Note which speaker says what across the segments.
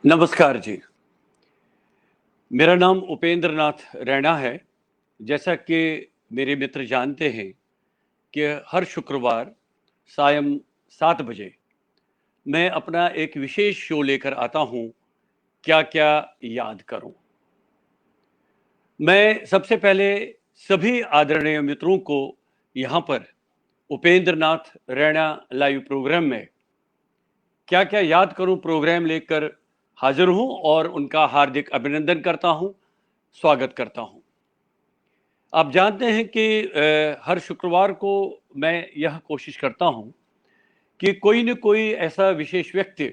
Speaker 1: नमस्कार जी। मेरा नाम उपेंद्र नाथ रैना है। जैसा कि मेरे मित्र जानते हैं कि हर शुक्रवार सायं 7 बजे मैं अपना एक विशेष शो लेकर आता हूँ, क्या-क्या याद करूँ। मैं सबसे पहले सभी आदरणीय मित्रों को यहाँ पर उपेंद्र नाथ रैना लाइव प्रोग्राम में क्या-क्या याद करूँ प्रोग्राम लेकर हाज़िर हूँ और उनका हार्दिक अभिनंदन करता हूँ, स्वागत करता हूँ। आप जानते हैं कि हर शुक्रवार को मैं यह कोशिश करता हूँ कि कोई न कोई ऐसा विशेष व्यक्ति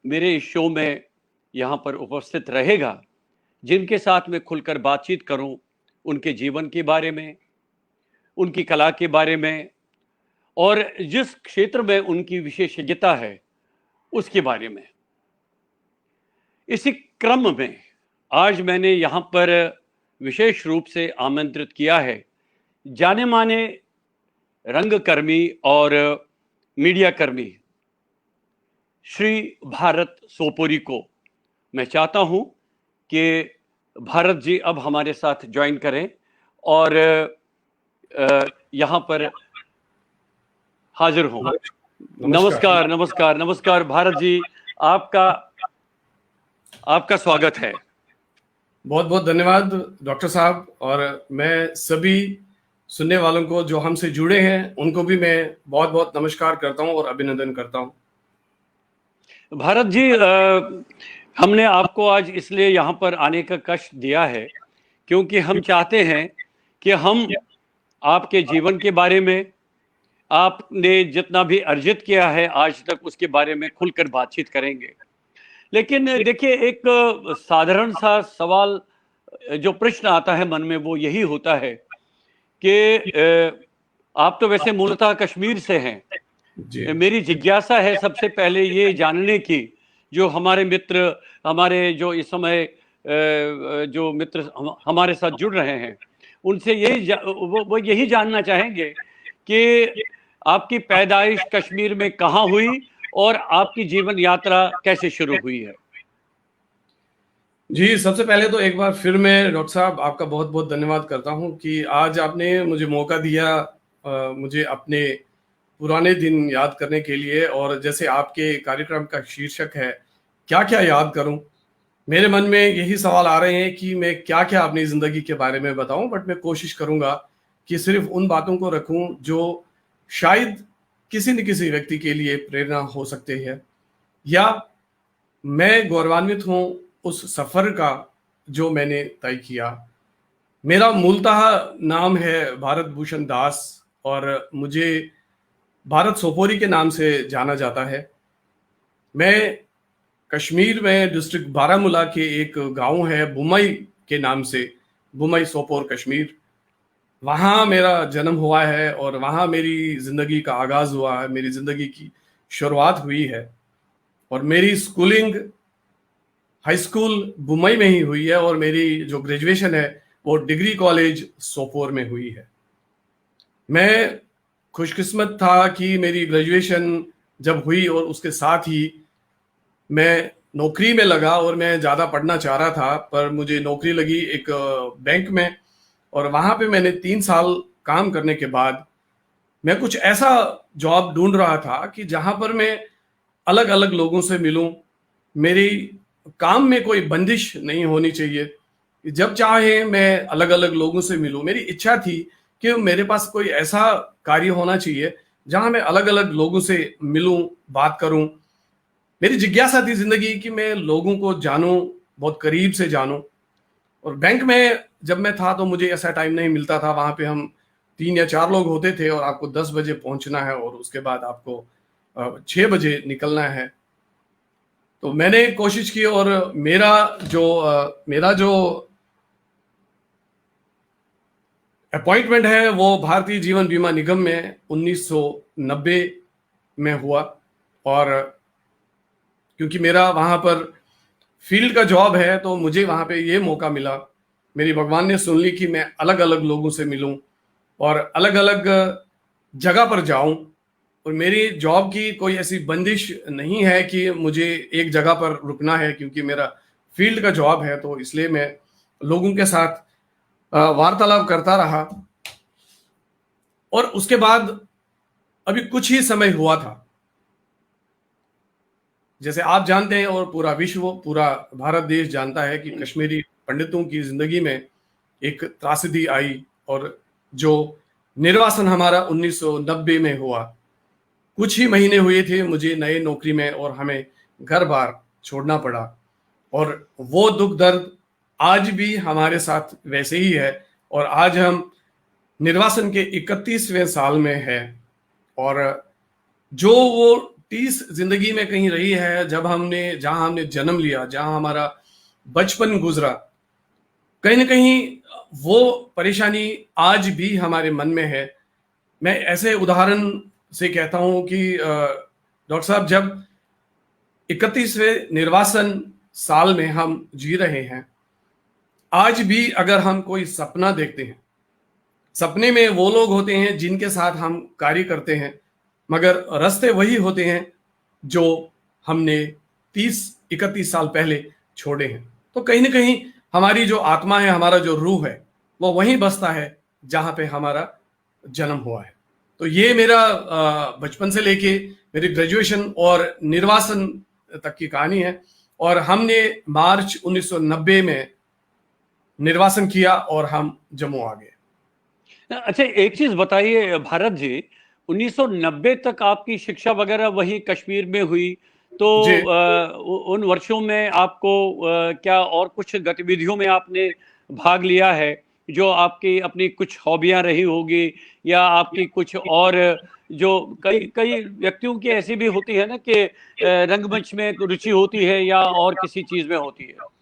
Speaker 1: मेरे इस शो में यहाँ पर उपस्थित रहेगा, जिनके साथ मैं खुलकर बातचीत करूँ, उनके जीवन के बारे में, उनकी कला के बारे में और जिस क्षेत्र में उनकी विशेषज्ञता है, उसके बारे में। इसी क्रम में आज मैंने यहाँ पर विशेष रूप से आमंत्रित किया है जाने-माने रंगकर्मी और मीडिया कर्मी श्री भारत सोपोरी को। मैं चाहता हूँ कि भारत जी अब हमारे साथ ज्वाइन करें और यहाँ पर हाजिर हों। नमस्कार, नमस्कार, नमस्कार भारत जी, आपका स्वागत है।
Speaker 2: बहुत बहुत धन्यवाद डॉक्टर साहब। और मैं सभी सुनने वालों को जो हमसे जुड़े हैं उनको भी मैं बहुत बहुत नमस्कार करता हूं और अभिनंदन करता हूं।
Speaker 1: भारत जी, हमने आपको आज इसलिए यहाँ पर आने का कष्ट दिया है क्योंकि हम चाहते हैं कि हम आपके जीवन के बारे में, आपने जितना भी अर्जित किया है आज तक, उसके बारे में खुलकर बातचीत करेंगे। लेकिन देखिए, एक साधारण सा सवाल जो प्रश्न आता है मन में वो यही होता है कि आप तो वैसे मूलतः कश्मीर से हैं। मेरी जिज्ञासा है सबसे पहले ये जानने की, जो हमारे मित्र, हमारे जो इस समय जो मित्र हमारे साथ जुड़ रहे हैं, उनसे वो यही जानना चाहेंगे कि आपकी पैदाइश कश्मीर में कहाँ हुई और आपकी जीवन यात्रा कैसे शुरू हुई है?
Speaker 2: जी, सबसे पहले तो एक बार फिर मैं डॉक्टर साहब आपका बहुत बहुत धन्यवाद करता हूं कि आज आपने मुझे मौका दिया मुझे अपने पुराने दिन याद करने के लिए। और जैसे आपके कार्यक्रम का शीर्षक है क्या क्या याद करूं, मेरे मन में यही सवाल आ रहे हैं कि मैं क्या क्या अपनी जिंदगी के बारे में बताऊं। बट मैं कोशिश करूंगा कि सिर्फ उन बातों को रखूं जो शायद किसी न किसी व्यक्ति के लिए प्रेरणा हो सकते हैं, या मैं गौरवान्वित हूं उस सफर का जो मैंने तय किया। मेरा मूलतः नाम है भारत भूषण दास और मुझे भारत सोपोरी के नाम से जाना जाता है। मैं कश्मीर में डिस्ट्रिक्ट बारामूला के एक गांव है बुमई के नाम से, बुमई सोपोर कश्मीर, वहाँ मेरा जन्म हुआ है और वहाँ मेरी ज़िंदगी का आगाज़ हुआ है, मेरी ज़िंदगी की शुरुआत हुई है। और मेरी स्कूलिंग हाई स्कूल बुमई में ही हुई है और मेरी जो ग्रेजुएशन है वो डिग्री कॉलेज सोपोर में हुई है। मैं खुशकिस्मत था कि मेरी ग्रेजुएशन जब हुई और उसके साथ ही मैं नौकरी में लगा, और मैं ज़्यादा पढ़ना चाह रहा था पर मुझे नौकरी लगी एक बैंक में। और वहाँ पे मैंने 3 साल काम करने के बाद मैं कुछ ऐसा जॉब ढूंढ रहा था कि जहाँ पर मैं अलग अलग लोगों से मिलूं, मेरी काम में कोई बंदिश नहीं होनी चाहिए, जब चाहे मैं अलग अलग लोगों से मिलूं। मेरी इच्छा थी कि मेरे पास कोई ऐसा कार्य होना चाहिए जहां मैं अलग अलग लोगों से मिलूं, बात करूं। मेरी जिज्ञासा थी जिंदगी कि मैं लोगों को जानूं, बहुत करीब से जानूं। और बैंक में जब मैं था तो मुझे ऐसा टाइम नहीं मिलता था, वहां पे हम 3 या 4 लोग होते थे और आपको 10 बजे पहुंचना है और उसके बाद आपको 6 बजे निकलना है। तो मैंने कोशिश की और मेरा जो अपॉइंटमेंट है वो भारतीय जीवन बीमा निगम में 1990 में हुआ। और क्योंकि मेरा वहां पर फील्ड का जॉब है तो मुझे वहां पे ये मौका मिला, मेरी भगवान ने सुन ली कि मैं अलग अलग लोगों से मिलूं और अलग अलग जगह पर जाऊं। और मेरी जॉब की कोई ऐसी बंदिश नहीं है कि मुझे एक जगह पर रुकना है, क्योंकि मेरा फील्ड का जॉब है, तो इसलिए मैं लोगों के साथ वार्तालाप करता रहा। और उसके बाद अभी कुछ ही समय हुआ था, जैसे आप जानते हैं और पूरा विश्व, पूरा भारत देश जानता है कि कश्मीरी पंडितों की जिंदगी में एक त्रासदी आई, और जो निर्वासन हमारा 1990 में हुआ, कुछ ही महीने हुए थे मुझे नए नौकरी में, और हमें घर बार छोड़ना पड़ा। और वो दुख दर्द आज भी हमारे साथ वैसे ही है, और आज हम निर्वासन के 31वें साल में है। और जो वो 30 जिंदगी में कहीं रही है, जहां हमने जन्म लिया, जहां हमारा बचपन गुजरा, कहीं ना कहीं वो परेशानी आज भी हमारे मन में है। मैं ऐसे उदाहरण से कहता हूं कि डॉक्टर साहब, जब 31वें निर्वासन साल में हम जी रहे हैं, आज भी अगर हम कोई सपना देखते हैं, सपने में वो लोग होते हैं जिनके साथ हम कार्य करते हैं, मगर रास्ते वही होते हैं जो हमने 30-31 साल पहले छोड़े हैं। तो कहीं ना कहीं हमारी जो आत्मा है, हमारा जो रूह है, वो वहीं बसता है जहां पे हमारा जन्म हुआ है। तो ये मेरा बचपन से लेके मेरी ग्रेजुएशन और निर्वासन तक की कहानी है। और हमने मार्च 1990 में निर्वासन किया और हम जम्मू आ गए।
Speaker 1: अच्छा, एक चीज बताइए भारत जी, 1990 तक आपकी शिक्षा वगैरह वही कश्मीर में हुई, तो
Speaker 2: जी
Speaker 1: उन वर्षों में आपको क्या और कुछ गतिविधियों में आपने भाग लिया है जो आपकी अपनी कुछ हॉबियां रही होगी, या आपकी कुछ और, जो कई कई व्यक्तियों की ऐसी भी होती है ना कि रंगमंच में रुचि होती है या और किसी चीज में होती है।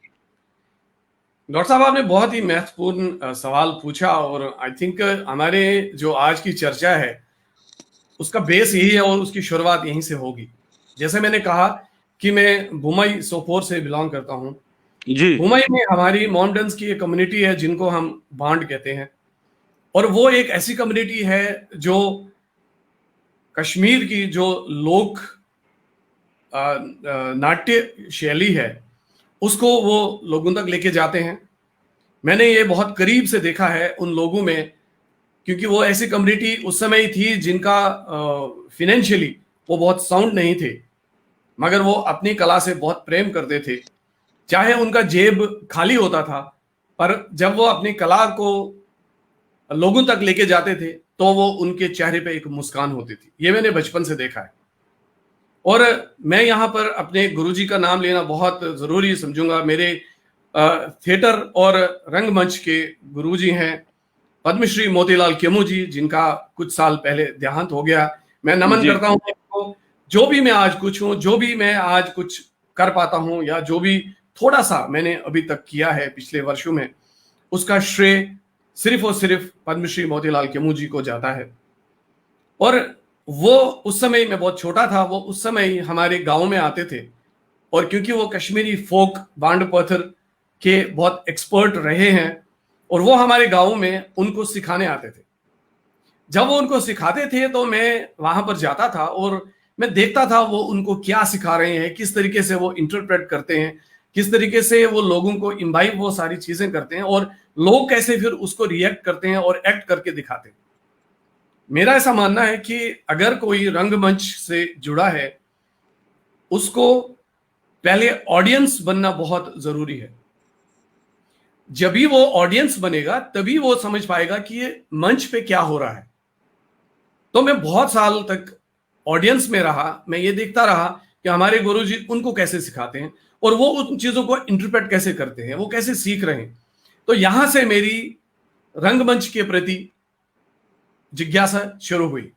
Speaker 2: डॉक्टर साहब, आपने बहुत ही महत्वपूर्ण सवाल पूछा, और आई थिंक हमारे जो आज की चर्चा है उसका बेस यही है और उसकी शुरुआत यहीं से होगी। जैसे मैंने कहा कि मैं बुमई सोपोर से बिलोंग करता हूं।
Speaker 1: जी
Speaker 2: बुमई में हमारी माउंटेन्स की एक कम्युनिटी है जिनको हम बांड कहते हैं, और वो एक ऐसी कम्युनिटी है जो कश्मीर की जो लोक नाट्य शैली है उसको वो लोगों तक लेके जाते हैं। मैंने ये बहुत करीब से देखा है उन लोगों में, क्योंकि वो ऐसी कम्युनिटी उस समय थी जिनका फिनेंशियली वो बहुत साउंड नहीं थे, मगर वो अपनी कला से बहुत प्रेम करते थे। चाहे उनका जेब खाली होता था, पर जब वो अपनी कला को लोगों तक लेके जाते थे तो वो उनके चेहरे पे एक मुस्कान होती थी। ये मैंने बचपन से देखा है। और मैं यहाँ पर अपने गुरुजी का नाम लेना बहुत जरूरी समझूंगा। मेरे थिएटर और रंगमंच के गुरुजी हैं पद्मश्री मोतीलाल केमू जी, जिनका कुछ साल पहले देहांत हो गया। मैं नमन करता हूँ उनको। जो भी मैं आज कुछ हूँ, जो भी मैं आज कुछ कर पाता हूँ, या जो भी थोड़ा सा मैंने अभी तक किया है पिछले वर्षों में, उसका श्रेय सिर्फ और सिर्फ पद्मश्री मोतीलाल केमू जी को जाता है। और वो उस समय, मैं बहुत छोटा था, वो उस समय ही हमारे गांव में आते थे, और क्योंकि वो कश्मीरी फोक बांड पत्थर के बहुत एक्सपर्ट रहे हैं, और वो हमारे गांव में उनको सिखाने आते थे। जब वो उनको सिखाते थे तो मैं वहां पर जाता था और मैं देखता था वो उनको क्या सिखा रहे हैं, किस तरीके से वो इंटरप्रेट करते हैं, किस तरीके से वो लोगों को इम्बाइब वो सारी चीजें करते हैं, और लोग कैसे फिर उसको रिएक्ट करते हैं और एक्ट करके दिखाते हैं। मेरा ऐसा मानना है कि अगर कोई रंगमंच से जुड़ा है, उसको पहले ऑडियंस बनना बहुत जरूरी है। जब भी वो ऑडियंस बनेगा तभी वो समझ पाएगा कि ये मंच पे क्या हो रहा है। तो मैं बहुत साल तक ऑडियंस में रहा, मैं ये देखता रहा कि हमारे गुरुजी उनको कैसे सिखाते हैं और वो उन चीजों को इंटरप्रेट कैसे करते हैं, वो कैसे सीख रहे हैं। तो यहां से मेरी रंगमंच के प्रति जिज्ञासा शुरू हुई।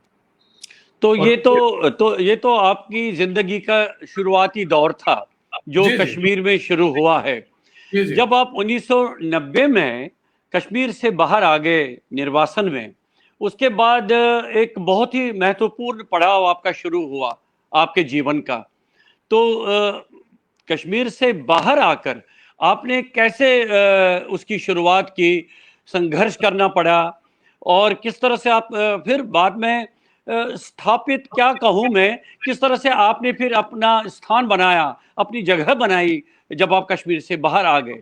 Speaker 1: तो
Speaker 2: और
Speaker 1: ये तो आपकी जिंदगी का शुरुआती दौर था जो
Speaker 2: जी जी
Speaker 1: कश्मीर में शुरू हुआ है।
Speaker 2: जी जी
Speaker 1: जब आप 1990 में कश्मीर से बाहर आ गए निर्वासन में, उसके बाद एक बहुत ही महत्वपूर्ण पड़ाव आपका शुरू हुआ आपके जीवन का। तो कश्मीर से बाहर आकर आपने कैसे उसकी शुरुआत की, संघर्ष करना पड़ा, और किस तरह से आप फिर बाद में स्थापित क्या कहूँ मैं, किस तरह से आपने फिर अपना स्थान बनाया, अपनी जगह बनाई जब आप कश्मीर से बाहर आ गए?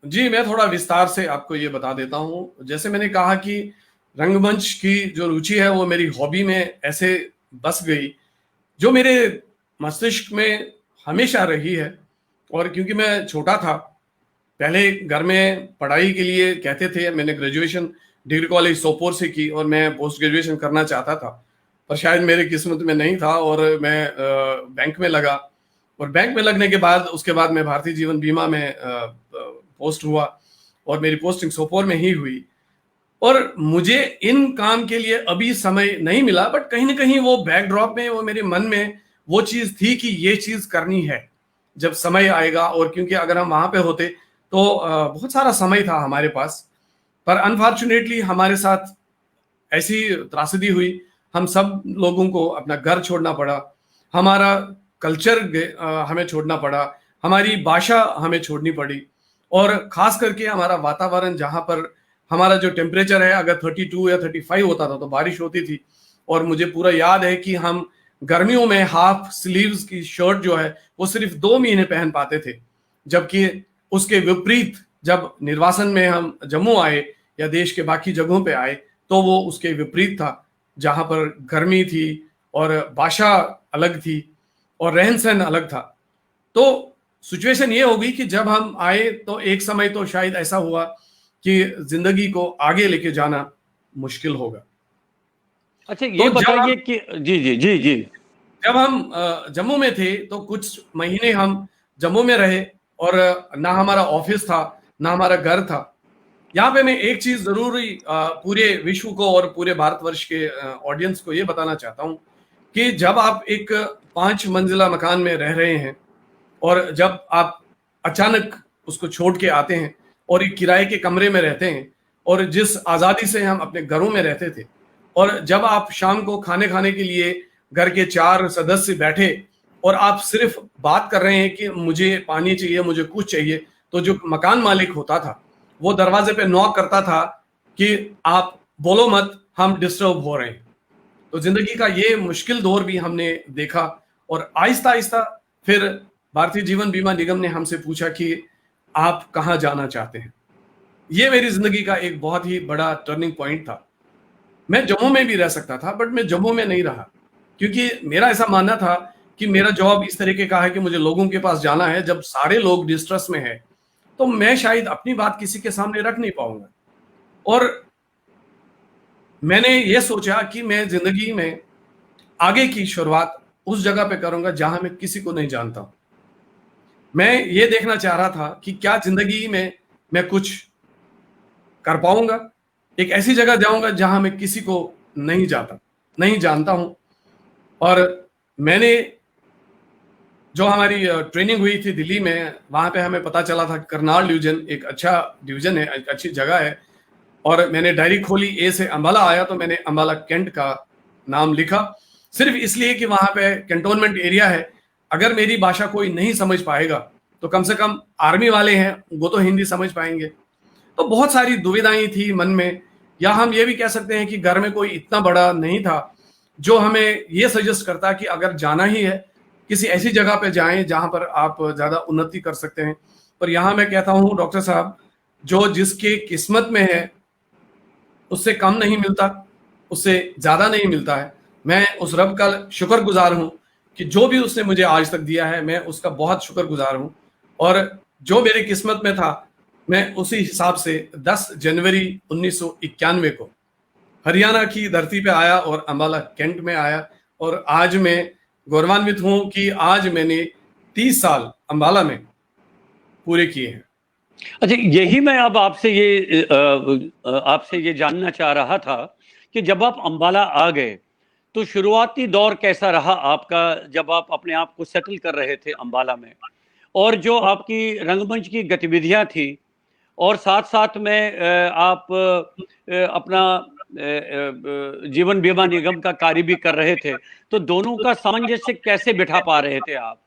Speaker 2: जी, मैं थोड़ा विस्तार से आपको ये बता देता हूँ। जैसे मैंने कहा कि रंगमंच की जो रुचि है वो मेरी हॉबी में ऐसे बस गई, जो मेरे मस्तिष्क में हमेशा रही है। और क्योंकि मैं छोटा था, पहले घर में पढ़ाई के लिए कहते थे, मैंने ग्रेजुएशन डिग्री कॉलेज सोपोर से की और मैं पोस्ट ग्रेजुएशन करना चाहता था, पर शायद मेरी किस्मत में नहीं था और मैं बैंक में लगा। और बैंक में लगने के बाद उसके बाद मैं भारतीय जीवन बीमा में पोस्ट हुआ और मेरी पोस्टिंग सोपोर में ही हुई। और मुझे इन काम के लिए अभी समय नहीं मिला, बट कहीं ना कहीं वो बैकड्रॉप में, वो मेरे मन में वो चीज थी कि ये चीज करनी है जब समय आएगा। और क्योंकि अगर हम वहां पे होते तो बहुत सारा समय था हमारे पास, पर अनफॉर्चुनेटली हमारे साथ ऐसी त्रासदी हुई, हम सब लोगों को अपना घर छोड़ना पड़ा, हमारा कल्चर हमें छोड़ना पड़ा, हमारी भाषा हमें छोड़नी पड़ी। और खास करके हमारा वातावरण, जहाँ पर हमारा जो टेम्परेचर है, अगर 32 या 35 होता था तो बारिश होती थी। और मुझे पूरा याद है कि हम गर्मियों में हाफ स्लीव्स की शर्ट जो है वो सिर्फ 2 महीने पहन पाते थे, जबकि उसके विपरीत जब निर्वासन में हम जम्मू आए या देश के बाकी जगहों पे आए तो वो उसके विपरीत था, जहां पर गर्मी थी और भाषा अलग थी और रहन सहन अलग था। तो सिचुएशन ये होगी कि जब हम आए तो एक समय तो शायद ऐसा हुआ कि जिंदगी को आगे लेके जाना मुश्किल होगा।
Speaker 1: अच्छा, ये
Speaker 2: तो
Speaker 1: बताइए कि जी जी जी जी।
Speaker 2: जब हम जम्मू में थे तो कुछ महीने हम जम्मू में रहे और ना हमारा ऑफिस था ना हमारा घर था। यहाँ पे मैं एक चीज जरूरी पूरे विश्व को और पूरे भारतवर्ष के ऑडियंस को ये बताना चाहता हूँ कि जब आप एक 5 मंजिला मकान में रह रहे हैं और जब आप अचानक उसको छोड़ के आते हैं और एक किराए के कमरे में रहते हैं, और जिस आज़ादी से हम अपने घरों में रहते थे, और जब आप शाम को खाने खाने के लिए घर के 4 सदस्य बैठे और आप सिर्फ बात कर रहे हैं कि मुझे पानी चाहिए, मुझे कुछ चाहिए, तो जो मकान मालिक होता था वो दरवाजे पे नॉक करता था कि आप बोलो मत, हम डिस्टर्ब हो रहे हैं। तो जिंदगी का ये मुश्किल दौर भी हमने देखा। और आहिस्ता आहिस्ता फिर भारतीय जीवन बीमा निगम ने हमसे पूछा कि आप कहाँ जाना चाहते हैं। ये मेरी जिंदगी का एक बहुत ही बड़ा टर्निंग पॉइंट था। मैं जम्मू में भी रह सकता था, बट मैं जम्मू में नहीं रहा, क्योंकि मेरा ऐसा मानना था कि मेरा जॉब इस तरीके का है कि मुझे लोगों के पास जाना है। जब सारे लोग डिस्ट्रेस में हैं तो मैं शायद अपनी बात किसी के सामने रख नहीं पाऊंगा। और मैंने ये सोचा कि मैं जिंदगी में आगे की शुरुआत उस जगह पे करूंगा जहां मैं किसी को नहीं जानता हूं। मैं ये देखना चाह रहा था कि क्या जिंदगी में मैं कुछ कर पाऊंगा। एक ऐसी जगह जाऊंगा जहां मैं किसी को नहीं जानता हूं। और मैंने जो हमारी ट्रेनिंग हुई थी दिल्ली में, वहां पे हमें पता चला था कि करनाल डिवीजन एक अच्छा डिवीजन है, एक अच्छी जगह है। और मैंने डायरी खोली, ए से अंबाला आया तो मैंने अंबाला कैंट का नाम लिखा, सिर्फ इसलिए कि वहां पे कैंटोनमेंट एरिया है। अगर मेरी भाषा कोई नहीं समझ पाएगा तो कम से कम आर्मी वाले हैं, वो तो हिंदी समझ पाएंगे। तो बहुत सारी दुविधाएं थी मन में। या हम ये भी कह सकते हैं कि घर में कोई इतना बड़ा नहीं था जो हमें ये सजेस्ट करता कि अगर जाना ही है किसी ऐसी जगह पे जाएं जहां पर आप ज्यादा उन्नति कर सकते हैं। पर यहाँ मैं कहता हूँ डॉक्टर साहब, जो जिसके किस्मत में है उससे कम नहीं मिलता, उससे ज्यादा नहीं मिलता है। मैं उस रब का शुक्रगुजार हूं कि जो भी उसने मुझे आज तक दिया है मैं उसका बहुत शुक्रगुजार हूं। और जो मेरी किस्मत में था मैं उसी हिसाब से 10 जनवरी 1991 को हरियाणा की धरती पे आया और अंबाला कैंट में आया। और आज मैं गौरवान्वित हूं कि आज मैंने 30 साल अंबाला में पूरे किए हैं।
Speaker 1: अच्छा, यही मैं अब आपसे ये जानना चाह रहा था कि जब आप अंबाला आ गए तो शुरुआती दौर कैसा रहा आपका, जब आप अपने आप को सेटल कर रहे थे अंबाला में, और जो आपकी रंगमंच की गतिविधियां थी, और साथ साथ में आप अपना जीवन बीमा निगम का कार्य भी कर रहे थे, तो दोनों का सामंजस्य कैसे बिठा पा रहे थे आप?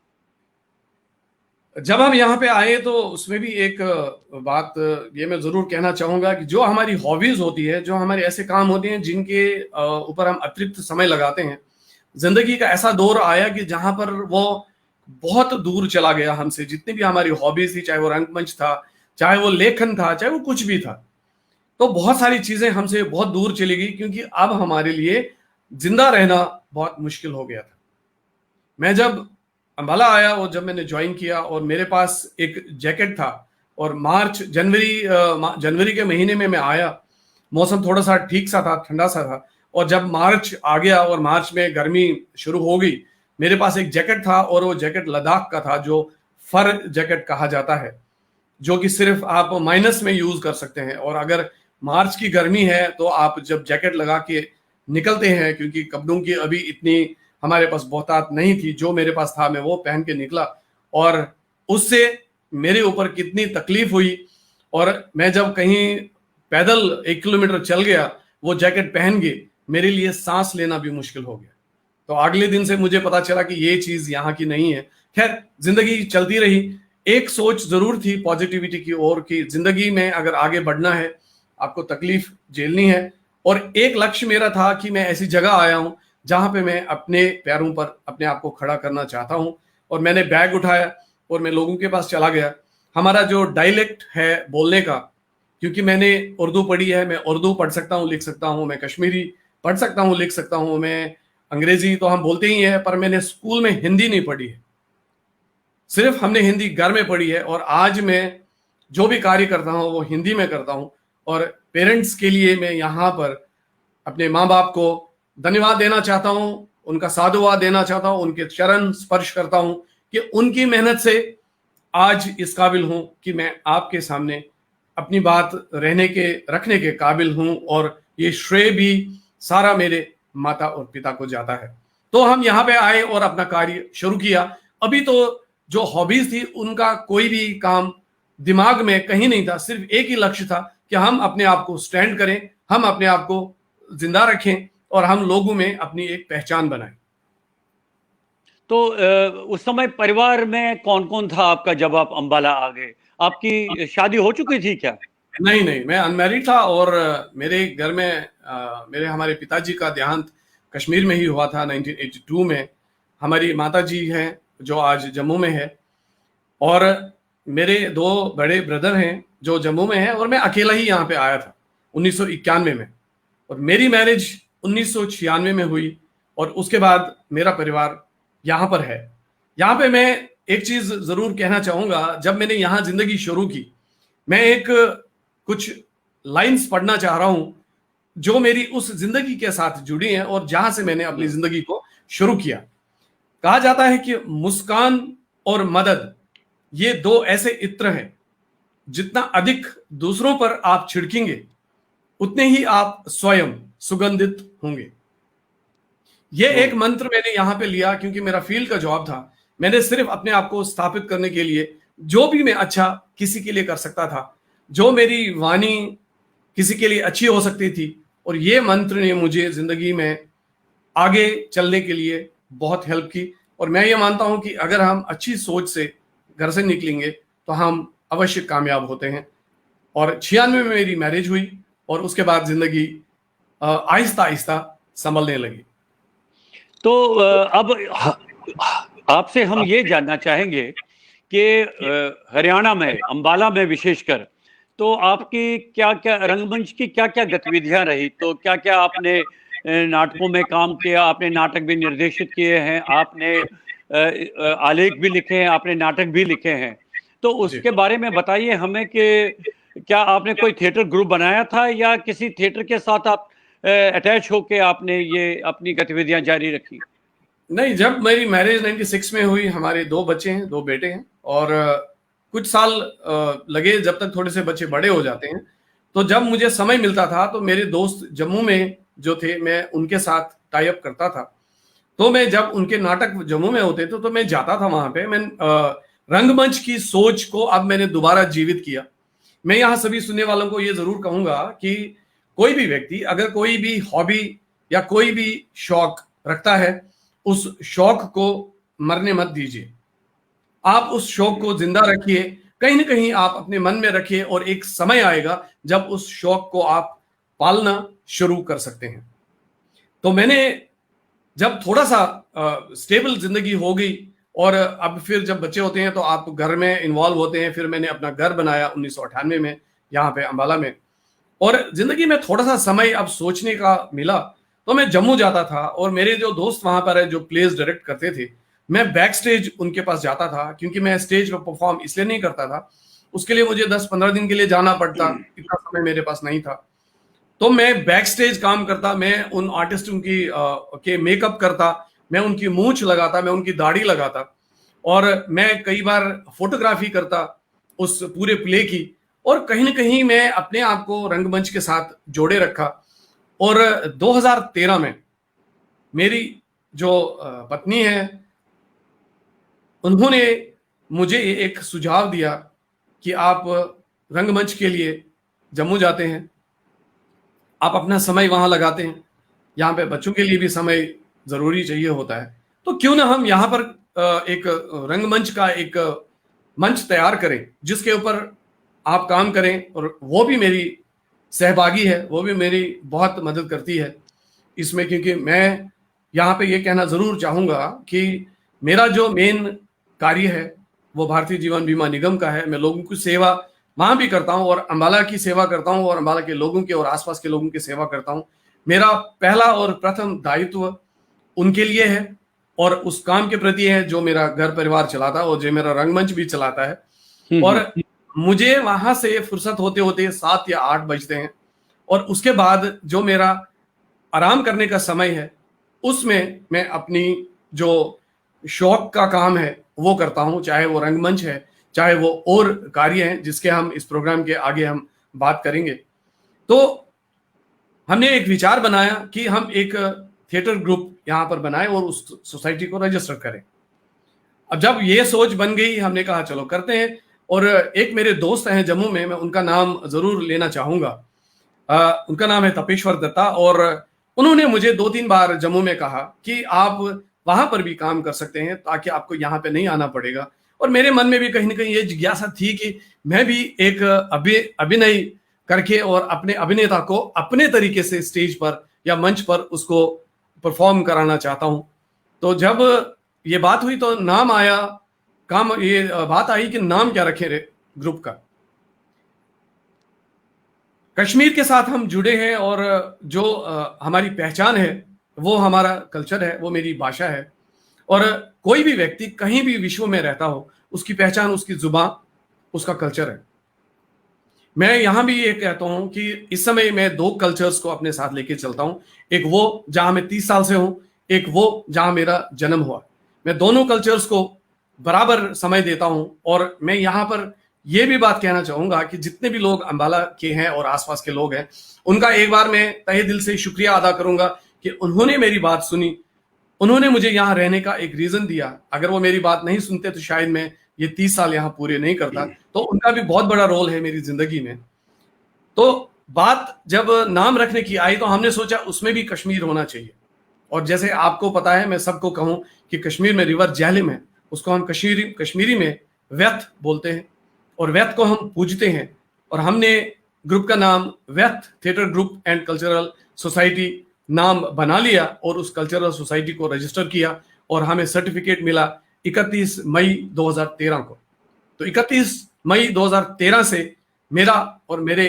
Speaker 2: जब हम यहाँ पे आए तो उसमें भी एक बात ये मैं जरूर कहना चाहूंगा कि जो हमारी हॉबीज होती है, जो हमारे ऐसे काम होते हैं जिनके ऊपर हम अतिरिक्त समय लगाते हैं, जिंदगी का ऐसा दौर आया कि जहां पर वो बहुत दूर चला गया हमसे। जितनी भी हमारी हॉबीज थी, चाहे वो रंगमंच था, चाहे वो लेखन था, चाहे वो कुछ भी था, तो बहुत सारी चीजें हमसे बहुत दूर चली गई, क्योंकि अब हमारे लिए जिंदा रहना बहुत मुश्किल हो गया था। मैं जब अंबाला आया और जब मैंने ज्वाइन किया और मेरे पास एक जैकेट था, और जनवरी के महीने में मैं आया, मौसम थोड़ा सा ठीक सा था, ठंडा सा था, और जब मार्च आ गया और मार्च में गर्मी शुरू हो गई, मेरे पास एक जैकेट था और वो जैकेट लद्दाख का था, जो फर जैकेट कहा जाता है, जो कि सिर्फ आप माइनस में यूज कर सकते हैं। और अगर मार्च की गर्मी है तो आप जब जैकेट लगा के निकलते हैं, क्योंकि कपड़ों की अभी इतनी हमारे पास बहुतात नहीं थी, जो मेरे पास था मैं वो पहन के निकला, और उससे मेरे ऊपर कितनी तकलीफ हुई। और मैं जब कहीं पैदल 1 किलोमीटर चल गया वो जैकेट पहन के, मेरे लिए सांस लेना भी मुश्किल हो गया। तो अगले दिन से मुझे पता चला कि ये चीज यहाँ की नहीं है। खैर, जिंदगी चलती रही। एक सोच जरूर थी पॉजिटिविटी की ओर, कि जिंदगी में अगर आगे बढ़ना है आपको तकलीफ झेलनी है। और एक लक्ष्य मेरा था कि मैं ऐसी जगह आया हूं जहां पे मैं अपने पैरों पर अपने आप को खड़ा करना चाहता हूं। और मैंने बैग उठाया और मैं लोगों के पास चला गया। हमारा जो डायलेक्ट है बोलने का, क्योंकि मैंने उर्दू पढ़ी है, मैं उर्दू पढ़ सकता हूँ, लिख सकता हूँ, मैं कश्मीरी पढ़ सकता हूँ, लिख सकता हूँ, मैं अंग्रेजी तो हम बोलते ही है, पर मैंने स्कूल में हिंदी नहीं पढ़ी है, सिर्फ हमने हिंदी घर में पढ़ी है। और आज मैं जो भी कार्य करता हूँ वो हिंदी में करता हूँ। और पेरेंट्स के लिए मैं यहाँ पर अपने माँ बाप को धन्यवाद देना चाहता हूँ, उनका साधुवाद देना चाहता हूँ, उनके चरण स्पर्श करता हूँ कि उनकी मेहनत से आज इस काबिल हूं कि मैं आपके सामने अपनी बात रखने के काबिल हूं। और ये श्रेय भी सारा मेरे माता और पिता को जाता है। तो हम यहाँ पे आए और अपना कार्य शुरू किया। अभी तो जो हॉबीज थी उनका कोई भी काम दिमाग में कहीं नहीं था, सिर्फ एक ही लक्ष्य था कि हम अपने आप को स्टैंड करें, हम अपने आप को जिंदा रखें और हम लोगों में अपनी एक पहचान बनाएं।
Speaker 1: तो उस समय परिवार में कौन कौन था आपका जब आप अंबाला आ गए? आपकी शादी हो चुकी थी क्या?
Speaker 2: नहीं नहीं, मैं अनमैरिड था। और मेरे घर में हमारे पिताजी का देहांत कश्मीर में ही हुआ था 1982 में। हमारी माता जी हैं जो आज जम्मू में है, और मेरे 2 बड़े ब्रदर हैं जो जम्मू में हैं, और मैं अकेला ही यहाँ पे आया था 1991 में। और मेरी मैरिज 1996 में हुई, और उसके बाद मेरा परिवार यहाँ पर है। यहाँ पे मैं एक चीज जरूर कहना चाहूंगा, जब मैंने यहाँ जिंदगी शुरू की, मैं एक कुछ लाइंस पढ़ना चाह रहा हूं जो मेरी उस जिंदगी के साथ जुड़ी हैं और जहां से मैंने अपनी जिंदगी को शुरू किया। कहा जाता है कि मुस्कान और मदद ये 2 ऐसे इत्र हैं, जितना अधिक दूसरों पर आप छिड़केंगे उतने ही आप स्वयं सुगंधित होंगे। ये एक मंत्र मैंने यहां पे लिया, क्योंकि मेरा फील्ड का जॉब था। मैंने सिर्फ अपने आप को स्थापित करने के लिए जो भी मैं अच्छा किसी के लिए कर सकता था, जो मेरी वाणी किसी के लिए अच्छी हो सकती थी, और ये मंत्र ने मुझे जिंदगी में आगे चलने के लिए बहुत हेल्प की। और मैं ये मानता हूं कि अगर हम अच्छी सोच से घर से निकलेंगे तो हम अवश्य कामयाब होते हैं। और 96 में मेरी मैरिज हुई, और उसके बाद जिंदगी आहिस्ता आहिस्ता संभलने लगी।
Speaker 1: तो अब आपसे हम ये जानना चाहेंगे कि हरियाणा में, अंबाला में विशेषकर, तो आपकी क्या क्या रंगमंच की क्या क्या गतिविधियां रही? तो क्या क्या आपने नाटकों में काम किया? आपने नाटक भी निर्देशित किए हैं, आपने आलेख भी लिखे हैं, आपने नाटक भी लिखे हैं। तो
Speaker 2: जी
Speaker 1: उसके बारे में बताइए हमें कि क्या आपने कोई थिएटर ग्रुप बनाया था या किसी थिएटर के साथ आप अटैच होके आपने ये अपनी गतिविधियां जारी रखी?
Speaker 2: नहीं, जब मेरी मैरिज 96 में हुई, हमारे 2 बच्चे हैं, 2 बेटे हैं, और कुछ साल लगे जब तक थोड़े से बच्चे बड़े हो जाते हैं। तो जब मुझे समय मिलता था तो मेरे दोस्त जम्मू में जो थे, मैं उनके साथ टाई अप करता था। तो मैं जब उनके नाटक जम्मू में होते थे तो मैं जाता था वहां पे। मैं रंगमंच की सोच को अब मैंने दोबारा जीवित किया। मैं यहाँ सभी सुनने वालों को ये जरूर कहूंगा कि कोई भी व्यक्ति अगर कोई भी हॉबी या कोई भी शौक रखता है, उस शौक को मरने मत दीजिए। आप उस शौक को जिंदा रखिए, कहीं ना कहीं आप अपने मन में रखिए, और एक समय आएगा जब उस शौक को आप पालना शुरू कर सकते हैं। तो मैंने जब थोड़ा सा स्टेबल जिंदगी हो गई, और अब फिर जब बच्चे होते हैं तो आप घर में इन्वॉल्व होते हैं, फिर मैंने अपना घर बनाया 1998 में यहाँ पे अम्बाला में, और जिंदगी में थोड़ा सा समय अब सोचने का मिला, तो मैं जम्मू जाता था, और मेरे जो दोस्त वहां पर है जो प्लेस डायरेक्ट करते थे, मैं बैक स्टेज उनके पास जाता था, क्योंकि मैं स्टेज पर परफॉर्म इसलिए नहीं करता था, उसके लिए मुझे 10-15 दिन के लिए जाना पड़ता, इतना समय मेरे पास नहीं था। तो मैं बैक स्टेज काम करता, मैं उन आर्टिस्टों की के मेकअप करता, मैं उनकी मूंछ लगाता, मैं उनकी दाढ़ी लगाता, और मैं कई बार फोटोग्राफी करता उस पूरे प्ले की, और कहीं ना कहीं मैं अपने आप को रंगमंच के साथ जोड़े रखा। और 2013 में मेरी जो पत्नी है, उन्होंने मुझे एक सुझाव दिया कि आप रंगमंच के लिए जम्मू जाते हैं, आप अपना समय वहां लगाते हैं, यहाँ पे बच्चों के लिए भी समय जरूरी चाहिए होता है, तो क्यों ना हम यहाँ पर एक रंगमंच का एक मंच तैयार करें जिसके ऊपर आप काम करें, और वो भी मेरी सहभागी है, वो भी मेरी बहुत मदद करती है इसमें। क्योंकि मैं यहाँ पे ये कहना जरूर चाहूंगा कि मेरा जो मेन कार्य है वो भारतीय जीवन बीमा निगम का है। मैं लोगों की सेवा वहां भी करता हूँ, और अम्बाला की सेवा करता हूँ, और अम्बाला के लोगों के और आसपास के लोगों की सेवा करता हूँ। मेरा पहला और प्रथम दायित्व उनके लिए है, और उस काम के प्रति है जो मेरा घर परिवार चलाता है और जो मेरा रंगमंच भी चलाता है। और मुझे वहां से फुर्सत होते होते 7 या 8 बजते हैं, और उसके बाद जो मेरा आराम करने का समय है उसमें मैं अपनी जो शौक का काम है वो करता हूं, चाहे वो रंगमंच है, चाहे वो और कार्य हैं जिसके हम इस प्रोग्राम के आगे हम बात करेंगे। तो हमने एक विचार बनाया कि हम एक थिएटर ग्रुप यहाँ पर बनाए और उस सोसाइटी को रजिस्टर करें। अब जब ये सोच बन गई, हमने कहा चलो करते हैं। और एक मेरे दोस्त हैं जम्मू में, मैं उनका नाम जरूर लेना चाहूंगा। उनका नाम है तपेश्वर दत्ता, और उन्होंने मुझे 2-3 बार जम्मू में कहा कि आप वहां पर भी काम कर सकते हैं ताकि आपको यहाँ पे नहीं आना पड़ेगा। और मेरे मन में भी कहीं ना कहीं ये जिज्ञासा थी कि मैं भी एक अभिनय करके और अपने अभिनेता को अपने तरीके से स्टेज पर या मंच पर उसको परफॉर्म कराना चाहता हूं। तो जब ये बात हुई तो नाम आया, ये बात आई कि नाम क्या रखें रे ग्रुप का। कश्मीर के साथ हम जुड़े हैं, और जो हमारी पहचान है वो हमारा कल्चर है, वो मेरी भाषा है। और कोई भी व्यक्ति कहीं भी विश्व में रहता हो, उसकी पहचान उसकी जुबान, उसका कल्चर है। मैं यहां भी ये कहता हूं कि इस समय मैं 2 कल्चर्स को अपने साथ लेके चलता हूं। एक वो जहां मैं 30 साल से हूं, एक वो जहां मेरा जन्म हुआ। मैं दोनों कल्चर्स को बराबर समय देता हूं। और मैं यहां पर यह भी बात कहना चाहूंगा कि जितने भी लोग अंबाला के हैं और आसपास के लोग हैं, उनका एक बार मैं तहे दिल से शुक्रिया अदा करूंगा कि उन्होंने मेरी बात सुनी, उन्होंने मुझे यहाँ रहने का एक रीजन दिया। अगर वो मेरी बात नहीं सुनते तो शायद मैं ये 30 साल यहाँ पूरे नहीं करता। तो उनका भी बहुत बड़ा रोल है मेरी जिंदगी में। तो बात जब नाम रखने की आई तो हमने सोचा उसमें भी कश्मीर होना चाहिए। और जैसे आपको पता है, मैं सबको कहूं कि कश्मीर में रिवर झेलम है, उसको हम कश्मीरी में व्यथ बोलते हैं, और व्यथ को हम पूजते हैं। और हमने ग्रुप का नाम व्यथ theatre group and cultural society नाम बना लिया, और उस कल्चरल सोसाइटी को रजिस्टर किया, और हमें सर्टिफिकेट मिला 31 मई 2013 को। तो 31 मई 2013 से मेरा और मेरे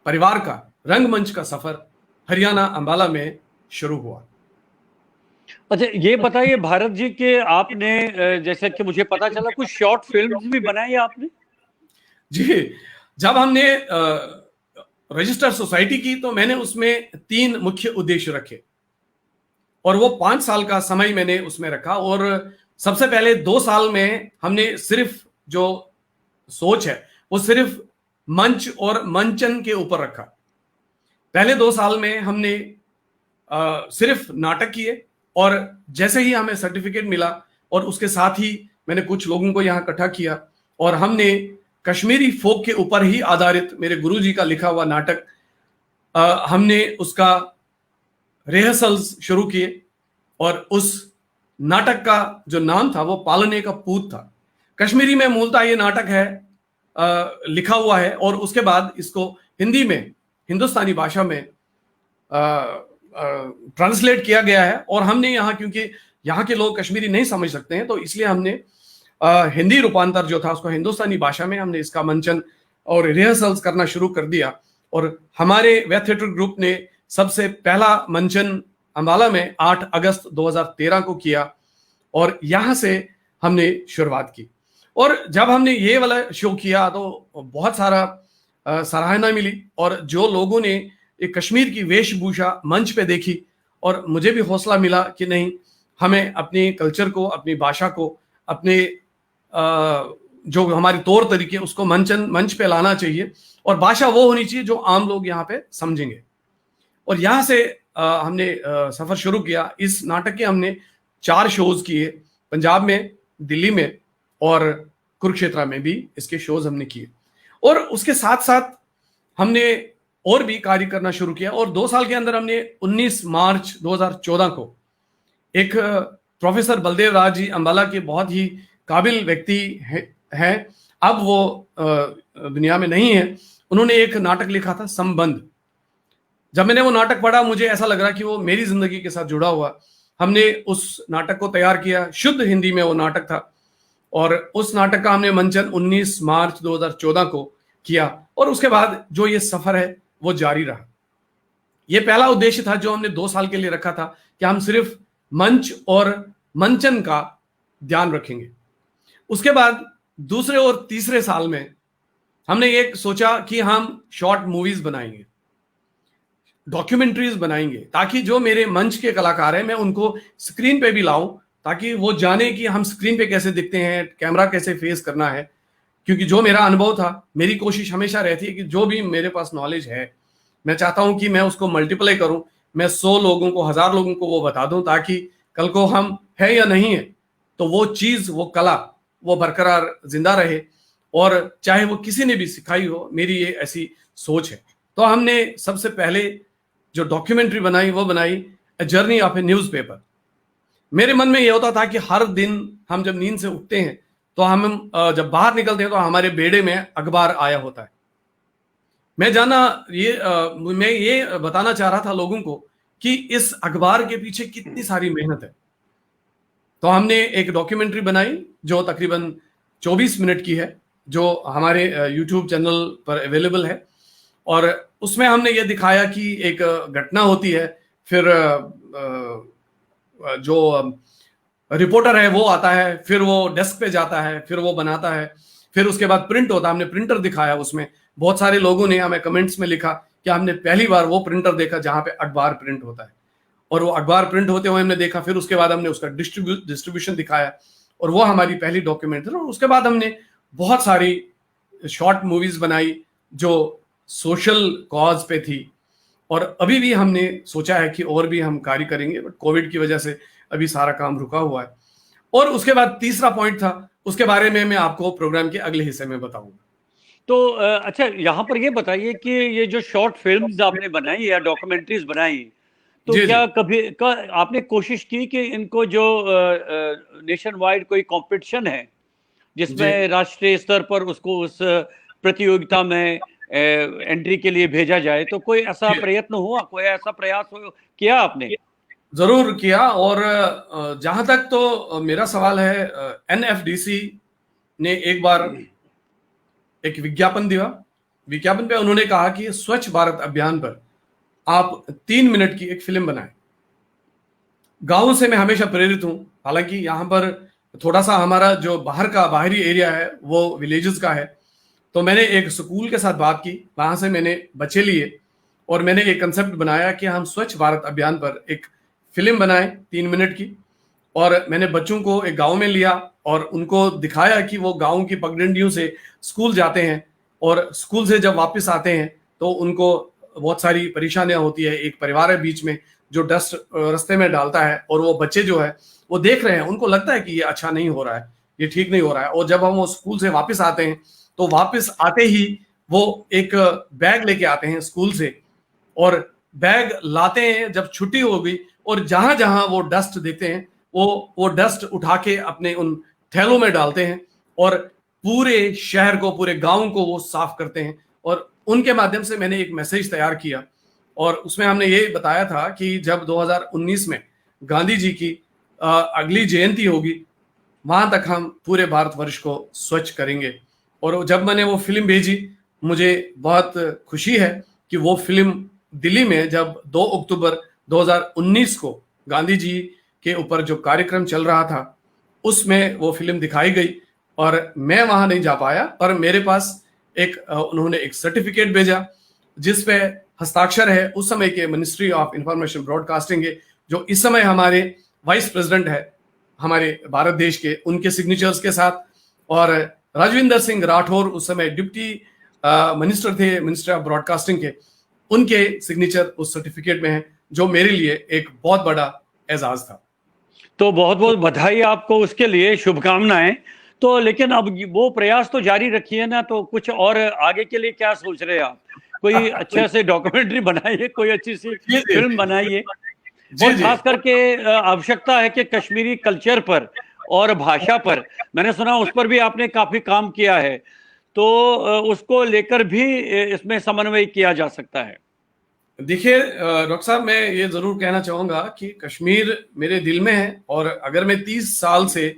Speaker 2: परिवार का रंगमंच का सफर हरियाणा अंबाला में शुरू हुआ।
Speaker 1: अच्छा, ये बताइए भारत जी के आपने जैसे कि मुझे पता चला कुछ शॉर्ट फिल्म्स भी बनाई आपने।
Speaker 2: जी, जब हमने रजिस्टर सोसाइटी की तो मैंने उसमें 3 मुख्य उद्देश्य रखे, और वो 5 साल का समय मैंने उसमें रखा। और सबसे पहले 2 साल में हमने सिर्फ जो सोच है वो सिर्फ मंच और मंचन के ऊपर रखा। पहले 2 साल में हमने सिर्फ नाटक किए, और जैसे ही हमें सर्टिफिकेट मिला और उसके साथ ही मैंने कुछ लोगों को यहाँ इकट्ठा किया, और हमने कश्मीरी फोक के ऊपर ही आधारित मेरे गुरुजी का लिखा हुआ नाटक हमने उसका रिहर्सल्स शुरू किए। और उस नाटक का जो नाम था वो पालने का पूत था। कश्मीरी में मूलतः ये नाटक है, लिखा हुआ है, और उसके बाद इसको हिंदी में, हिंदुस्तानी भाषा में ट्रांसलेट किया गया है। और हमने यहाँ, क्योंकि यहाँ के लोग कश्मीरी नहीं समझ सकते हैं, तो इसलिए हमने हिंदी रूपांतर जो था उसको हिंदुस्तानी भाषा में हमने इसका मंचन और रिहर्सल्स करना शुरू कर दिया। और हमारे वेब थिएटर ग्रुप ने सबसे पहला मंचन अंबाला में 8 अगस्त 2013 को किया, और यहाँ से हमने शुरुआत की। और जब हमने ये वाला शो किया तो बहुत सारा सराहना मिली, और जो लोगों ने एक कश्मीर की वेशभूषा मंच पे देखी, और मुझे भी हौसला मिला कि नहीं, हमें अपने कल्चर को, अपनी भाषा को, अपने जो हमारे तौर तरीके उसको मंच पे लाना चाहिए, और भाषा वो होनी चाहिए जो आम लोग यहाँ पे समझेंगे। और यहाँ से हमने सफर शुरू किया। इस नाटक के हमने 4 शोज किए, पंजाब में, दिल्ली में और कुरुक्षेत्र में भी इसके शोज हमने किए। और उसके साथ साथ हमने और भी कार्य करना शुरू किया, और 2 साल के अंदर हमने 19 मार्च 2014 को एक प्रोफेसर बलदेव राज जी, अंबाला के बहुत ही काबिल व्यक्ति हैं, अब वो दुनिया में नहीं है, उन्होंने एक नाटक लिखा था संबंध। जब मैंने वो नाटक पढ़ा, मुझे ऐसा लग रहा कि वो मेरी जिंदगी के साथ जुड़ा हुआ। हमने उस नाटक को तैयार किया, शुद्ध हिंदी में वो नाटक था, और उस नाटक का हमने मंचन 19 मार्च 2014 को किया। और उसके बाद जो ये सफर है वो जारी रहा। ये पहला उद्देश्य था जो हमने 2 साल के लिए रखा था, कि हम सिर्फ मंच और मंचन का ध्यान रखेंगे। उसके बाद दूसरे और तीसरे साल में हमने ये सोचा कि हम शॉर्ट मूवीज बनाएंगे, डॉक्यूमेंट्रीज बनाएंगे, ताकि जो मेरे मंच के कलाकार हैं मैं उनको स्क्रीन पे भी लाऊं, ताकि वो जाने कि हम स्क्रीन पे कैसे दिखते हैं, कैमरा कैसे फेस करना है। क्योंकि जो मेरा अनुभव था, मेरी कोशिश हमेशा रहती है कि जो भी मेरे पास नॉलेज है, मैं चाहता हूं कि मैं उसको मल्टीप्लाई करूं, मैं 100 लोगों को, 1000 लोगों को वो बता दूं, ताकि कल को हम है या नहीं है तो वो चीज, वो कला, वो बरकरार जिंदा रहे, और चाहे वो किसी ने भी सिखाई हो। मेरी ये ऐसी सोच है। तो हमने सबसे पहले जो डॉक्यूमेंट्री बनाई वो बनाई a journey of A newspaper. मेरे मन में ये होता था कि हर दिन हम जब नींद से उठते हैं तो हम जब बाहर निकलते हैं तो हमारे बेड़े में अखबार आया होता है। मैं ये बताना चाह रहा था लोगों को कि इस अखबार के पीछे कितनी सारी मेहनत है। तो हमने एक डॉक्यूमेंट्री बनाई जो तकरीबन 24 मिनट की है, जो हमारे यूट्यूब चैनल पर अवेलेबल है। और उसमें हमने ये दिखाया कि एक घटना होती है, फिर जो रिपोर्टर है वो आता है, फिर वो डेस्क पे जाता है, फिर वो बनाता है, फिर उसके बाद प्रिंट होता है। हमने प्रिंटर दिखाया। उसमें बहुत सारे लोगों ने हमें कमेंट्स में लिखा कि हमने पहली बार वो प्रिंटर देखा जहां पे अखबार प्रिंट होता है, और वो अखबार प्रिंट होते हुए हमने देखा। फिर उसके बाद हमने उसका डिस्ट्रीब्यूशन दिखाया, और वो हमारी पहली डॉक्यूमेंट्री। और उसके बाद हमने बहुत सारी शॉर्ट मूवीज बनाई जो सोशल कॉज पे थी, और अभी भी हमने सोचा है कि और भी हम कार्य करेंगे, बट कोविड की वजह से अभी सारा काम रुका हुआ है। और उसके बाद तीसरा पॉइंट था, उसके बारे में मैं आपको प्रोग्राम के अगले हिस्से में बताऊंगा।
Speaker 1: तो अच्छा, यहाँ पर ये बताइए कि ये जो शॉर्ट फिल्म्स आपने बनाई या डॉक्यूमेंट्रीज बनाई, तो
Speaker 2: जी
Speaker 1: क्या
Speaker 2: जी
Speaker 1: कभी आपने कोशिश की कि इनको जो नेशन वाइड कोई कंपटीशन है
Speaker 2: जी
Speaker 1: जिसमें राष्ट्रीय स्तर पर उसको उस प्रतियोगिता में एंट्री के लिए भेजा जाए, तो कोई ऐसा प्रयत्न हुआ, कोई ऐसा प्रयास किया आपने?
Speaker 2: जरूर किया। और जहां तक तो मेरा सवाल है, एनएफडीसी ने एक बार एक विज्ञापन दिया। विज्ञापन पे उन्होंने कहा कि स्वच्छ भारत अभियान पर आप 3 मिनट की एक फिल्म बनाएं। गांव से मैं हमेशा प्रेरित हूं, हालांकि यहाँ पर थोड़ा सा हमारा जो बाहरी एरिया है वो विलेजेस का है। तो मैंने एक स्कूल के साथ बात की, वहां से मैंने बच्चे लिए, और मैंने एक कंसेप्ट बनाया कि हम स्वच्छ भारत अभियान पर एक फिल्म बनाएं 3 मिनट की। और मैंने बच्चों को एक गांव में लिया और उनको दिखाया कि वो गांव की पगडंडियों से स्कूल जाते हैं, और स्कूल से जब वापस आते हैं तो उनको बहुत सारी परेशानियां होती है। एक परिवार है बीच में जो डस्ट रास्ते में डालता है, और वो बच्चे जो है वो देख रहे हैं, उनको लगता है कि ये अच्छा नहीं हो रहा है, ये ठीक नहीं हो रहा है। और जब हम वो स्कूल से वापस आते हैं तो वापस आते ही वो एक बैग लेके आते हैं स्कूल से, और बैग लाते हैं जब छुट्टी हो गई, और जहां जहां वो डस्ट देखते हैं वो डस्ट उठा के अपने उन थैलों में डालते हैं, और पूरे शहर को, पूरे गांव को वो साफ करते हैं। और उनके माध्यम से मैंने एक मैसेज तैयार किया और उसमें हमने ये बताया था कि जब 2019 में गांधी जी की अगली जयंती होगी, वहां तक हम पूरे भारतवर्ष को स्वच्छ करेंगे। और जब मैंने वो फिल्म भेजी, मुझे बहुत खुशी है कि वो फिल्म दिल्ली में जब 2 अक्टूबर 2019 को गांधी जी के ऊपर जो कार्यक्रम चल रहा था, उसमें वो फिल्म दिखाई गई। और मैं वहां नहीं जा पाया, पर मेरे पास उन्होंने एक सर्टिफिकेट भेजा जिस पे हस्ताक्षर है उस समय के मिनिस्ट्री ऑफ इंफॉर्मेशन ब्रॉडकास्टिंग के, जो इस समय हमारे वाइस प्रेसिडेंट है हमारे भारत देश के, उनके सिग्नेचर्स के साथ। और राजविंदर सिंह राठौर उस समय डिप्टी मिनिस्टर थे, मिनिस्टर ऑफ ब्रॉडकास्टिंग के, उनके सिग्नेचर उस सर्टिफिकेट में है, जो मेरे लिए एक बहुत बड़ा एजाज था।
Speaker 1: तो बहुत बहुत बधाई आपको उसके लिए, शुभकामनाएं। तो लेकिन अब वो प्रयास तो जारी रखिए ना, तो कुछ और आगे के लिए क्या सोच रहे हैं आप? कोई अच्छे से डॉक्यूमेंट्री बनाइए, कोई अच्छी सी फिल्म बनाइए। और खास करके आवश्यकता है कि कश्मीरी कल्चर पर और भाषा पर, मैंने सुना उस पर भी आपने काफी काम किया है, तो उसको लेकर भी इसमें समन्वय किया जा सकता है।
Speaker 2: देखिए डॉक्टर साहब, मैं ये जरूर कहना चाहूंगा कि कश्मीर मेरे दिल में है। और अगर मैं 30 साल से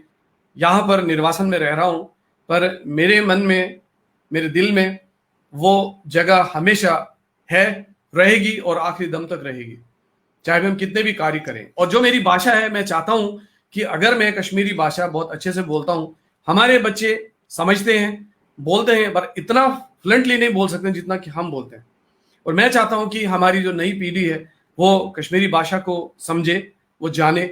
Speaker 2: यहाँ पर निर्वासन में रह रहा हूं, पर मेरे मन में, मेरे दिल में वो जगह हमेशा है, रहेगी और आखिरी दम तक रहेगी, चाहे हम कितने भी कार्य करें। और जो मेरी भाषा है, मैं चाहता हूं कि अगर मैं कश्मीरी भाषा बहुत अच्छे से बोलता हूं, हमारे बच्चे समझते हैं, बोलते हैं, पर इतना फ्लुएंटली नहीं बोल सकते जितना कि हम बोलते हैं। और मैं चाहता हूं कि हमारी जो नई पीढ़ी है वो कश्मीरी भाषा को समझे, वो जाने।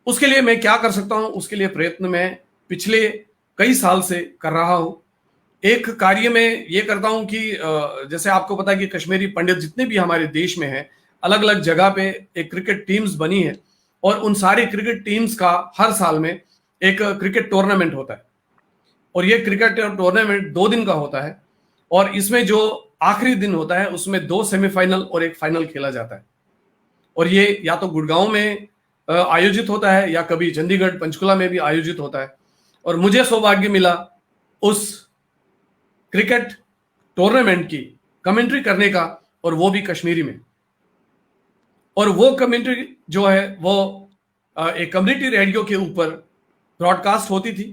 Speaker 2: उसके लिए मैं क्या कर सकता हूं, उसके लिए प्रयत्न मैं पिछले कई साल से कर रहा हूं। एक कार्य में ये करता हूं कि जैसे आपको पता है कि कश्मीरी पंडित जितने भी हमारे देश में हैं, अलग अलग जगह पे एक क्रिकेट टीम्स बनी है, और उन सारी क्रिकेट टीम्स का हर साल में एक क्रिकेट टूर्नामेंट होता है। और ये क्रिकेट टूर्नामेंट 2 दिन का होता है, और इसमें जो आखिरी दिन होता है उसमें 2 सेमीफाइनल और एक फाइनल खेला जाता है। और ये या तो गुड़गांव में आयोजित होता है, या कभी चंडीगढ़, पंचकुला में भी आयोजित होता है। और मुझे सौभाग्य मिला उस क्रिकेट टूर्नामेंट की कमेंट्री करने का, और वो भी कश्मीरी में। और वो कमेंट्री जो है वो एक कम्युनिटी रेडियो के ऊपर ब्रॉडकास्ट होती थी,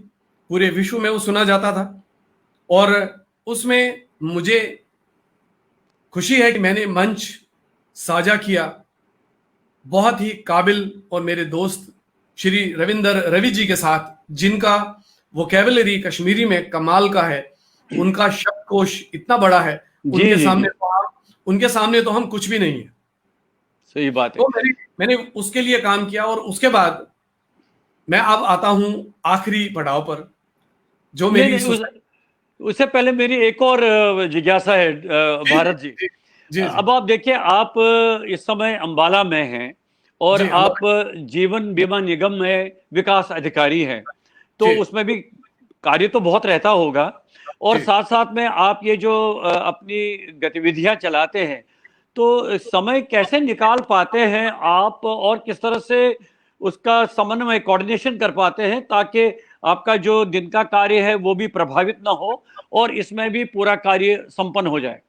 Speaker 2: पूरे विश्व में वो सुना जाता था। और उसमें मुझे खुशी है कि मैंने मंच साझा किया बहुत ही काबिल और मेरे दोस्त श्री रविंदर रवि जी के साथ, जिनका वोकैबुलरी कश्मीरी में कमाल का है, उनका शब्दकोश इतना बड़ा है, उनके सामने तो हम कुछ भी नहीं है।
Speaker 1: सही बात है।
Speaker 2: तो मैंने उसके लिए काम किया। और उसके बाद मैं अब आता हूं आखिरी पड़ाव पर, जो मेरी
Speaker 1: उससे पहले मेरी एक और जिज्ञासा है भारत जी। अब आप देखिए, आप इस समय अंबाला में हैं और आप जीवन बीमा निगम में विकास अधिकारी हैं, तो उसमें भी कार्य तो बहुत रहता होगा। और साथ साथ में आप ये जो अपनी गतिविधियां चलाते हैं, तो समय कैसे निकाल पाते हैं आप, और किस तरह से उसका समन्वय, कोऑर्डिनेशन कर पाते हैं, ताकि आपका जो दिन का कार्य है वो भी प्रभावित ना हो और इसमें भी पूरा कार्य संपन्न हो जाए?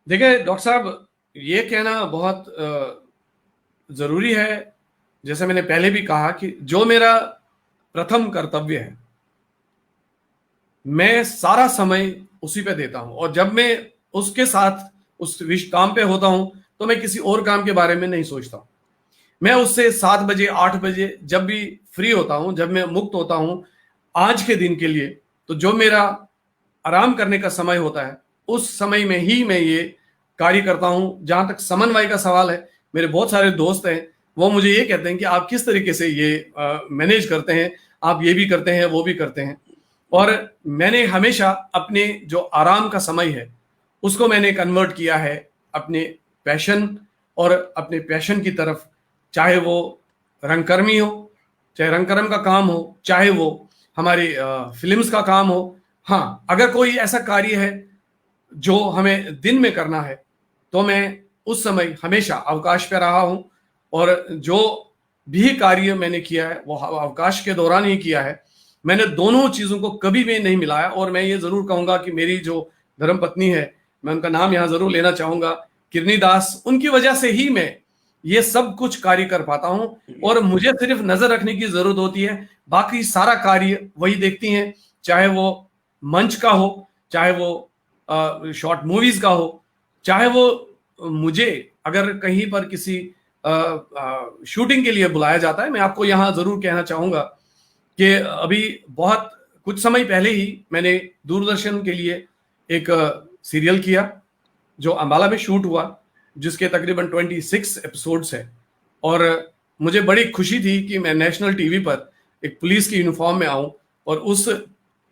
Speaker 2: देखिए डॉक्टर साहब, ये कहना बहुत जरूरी है। जैसे मैंने पहले भी कहा कि जो मेरा प्रथम कर्तव्य है, मैं सारा समय उसी पे देता हूं। और जब मैं उसके साथ उस काम पे होता हूं, तो मैं किसी और काम के बारे में नहीं सोचता। मैं उससे 7 बजे 8 बजे जब भी फ्री होता हूं, जब मैं मुक्त होता हूं आज के दिन के लिए, तो जो मेरा आराम करने का समय होता है, उस समय में ही मैं ये कार्य करता हूं। जहां तक समन्वय का सवाल है, मेरे बहुत सारे दोस्त हैं, वो मुझे ये कहते हैं कि आप किस तरीके से ये मैनेज करते हैं, आप ये भी करते हैं, वो भी करते हैं। और मैंने हमेशा अपने जो आराम का समय है उसको मैंने कन्वर्ट किया है अपने पैशन, और अपने पैशन की तरफ, चाहे वो रंगकर्मी हो, चाहे रंगकर्म का काम हो, चाहे वो हमारी फिल्म्स का काम हो। हाँ, अगर कोई ऐसा कार्य है जो हमें दिन में करना है, तो मैं उस समय हमेशा अवकाश पे रहा हूं। और जो भी कार्य मैंने किया है वो अवकाश के दौरान ही किया है। मैंने दोनों चीजों को कभी भी नहीं मिलाया। और मैं ये जरूर कहूंगा कि मेरी जो धर्मपत्नी है, मैं उनका नाम यहां जरूर लेना चाहूंगा, किरनी दास, उनकी वजह से ही मैं ये सब कुछ कार्य कर पाता हूं। और मुझे सिर्फ नजर रखने की जरूरत होती है, बाकी सारा कार्य वही देखती हैं, चाहे वो मंच का हो, चाहे वो शॉर्ट मूवीज का हो, चाहे वो मुझे अगर कहीं पर किसी शूटिंग के लिए बुलाया जाता है। मैं आपको यहाँ जरूर कहना चाहूंगा कि अभी बहुत कुछ समय पहले ही मैंने दूरदर्शन के लिए एक सीरियल किया जो अंबाला में शूट हुआ, जिसके तकरीबन 26 एपिसोड्स है। और मुझे बड़ी खुशी थी कि मैं नेशनल टीवी पर एक पुलिस की यूनिफॉर्म में आऊं, और उस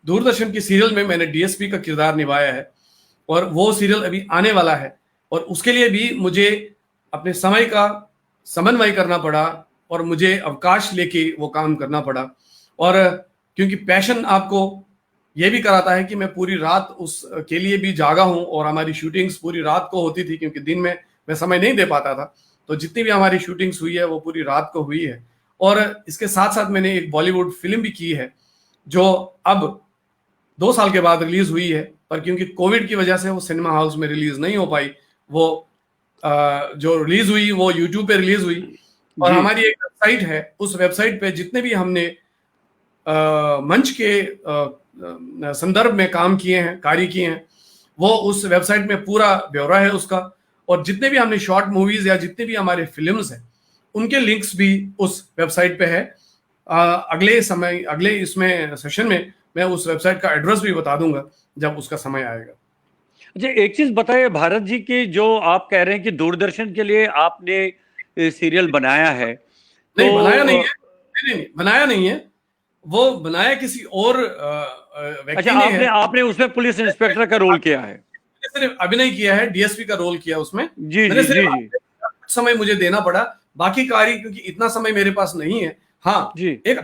Speaker 2: दूरदर्शन की सीरियल में मैंने डीएसपी का किरदार निभाया है। और वो सीरियल अभी आने वाला है, और उसके लिए भी मुझे अपने समय का समन्वय करना पड़ा, और मुझे अवकाश लेके वो काम करना पड़ा। और क्योंकि पैशन आपको ये भी कराता है कि मैं पूरी रात उस के लिए भी जागा हूं, और हमारी शूटिंग्स पूरी रात को होती थी, क्योंकि दिन में मैं समय नहीं दे पाता था। तो जितनी भी हमारी शूटिंग्स हुई है वो पूरी रात को हुई है। और इसके साथ साथ मैंने एक बॉलीवुड फिल्म भी की है, जो अब 2 साल के बाद रिलीज हुई है, पर क्योंकि कोविड की वजह से वो सिनेमा हाउस में रिलीज नहीं हो पाई। वो जो रिलीज हुई वो यूट्यूब पे रिलीज हुई। और हमारी एक वेबसाइट है, उस वेबसाइट पे जितने भी हमने मंच के संदर्भ में काम किए हैं, कार्य किए हैं, वो उस वेबसाइट में पूरा ब्यौरा है उसका। और जितने भी हमने शॉर्ट मूवीज या जितने भी हमारे फिल्म्स हैं, उनके लिंक्स भी उस वेबसाइट पे है। अगले इसमें सेशन में मैं उस वेबसाइट का एड्रेस भी बता दूंगा जब उसका समय आएगा।
Speaker 1: अच्छा, एक चीज बताइए भारत जी की, जो आप कह रहे हैं कि दूरदर्शन के लिए आपने सीरियल बनाया है,
Speaker 2: नहीं,
Speaker 1: तो
Speaker 2: बनाया नहीं है। नहीं, बनाया नहीं है, वो बनाया किसी और व्यक्ति
Speaker 1: अच्छा,
Speaker 2: ने है।
Speaker 1: आपने उसमें पुलिस इंस्पेक्टर का रोल किया है?
Speaker 2: मैंने सिर्फ अभिनय किया है, डीएसपी का रोल किया उसमें।
Speaker 1: जी
Speaker 2: मैंने
Speaker 1: जी जी
Speaker 2: सिर्फ
Speaker 1: जी
Speaker 2: समय मुझे देना पड़ा, बाकी कार्य क्योंकि इतना समय मेरे पास नहीं है। हाँ,
Speaker 1: जी।
Speaker 2: एक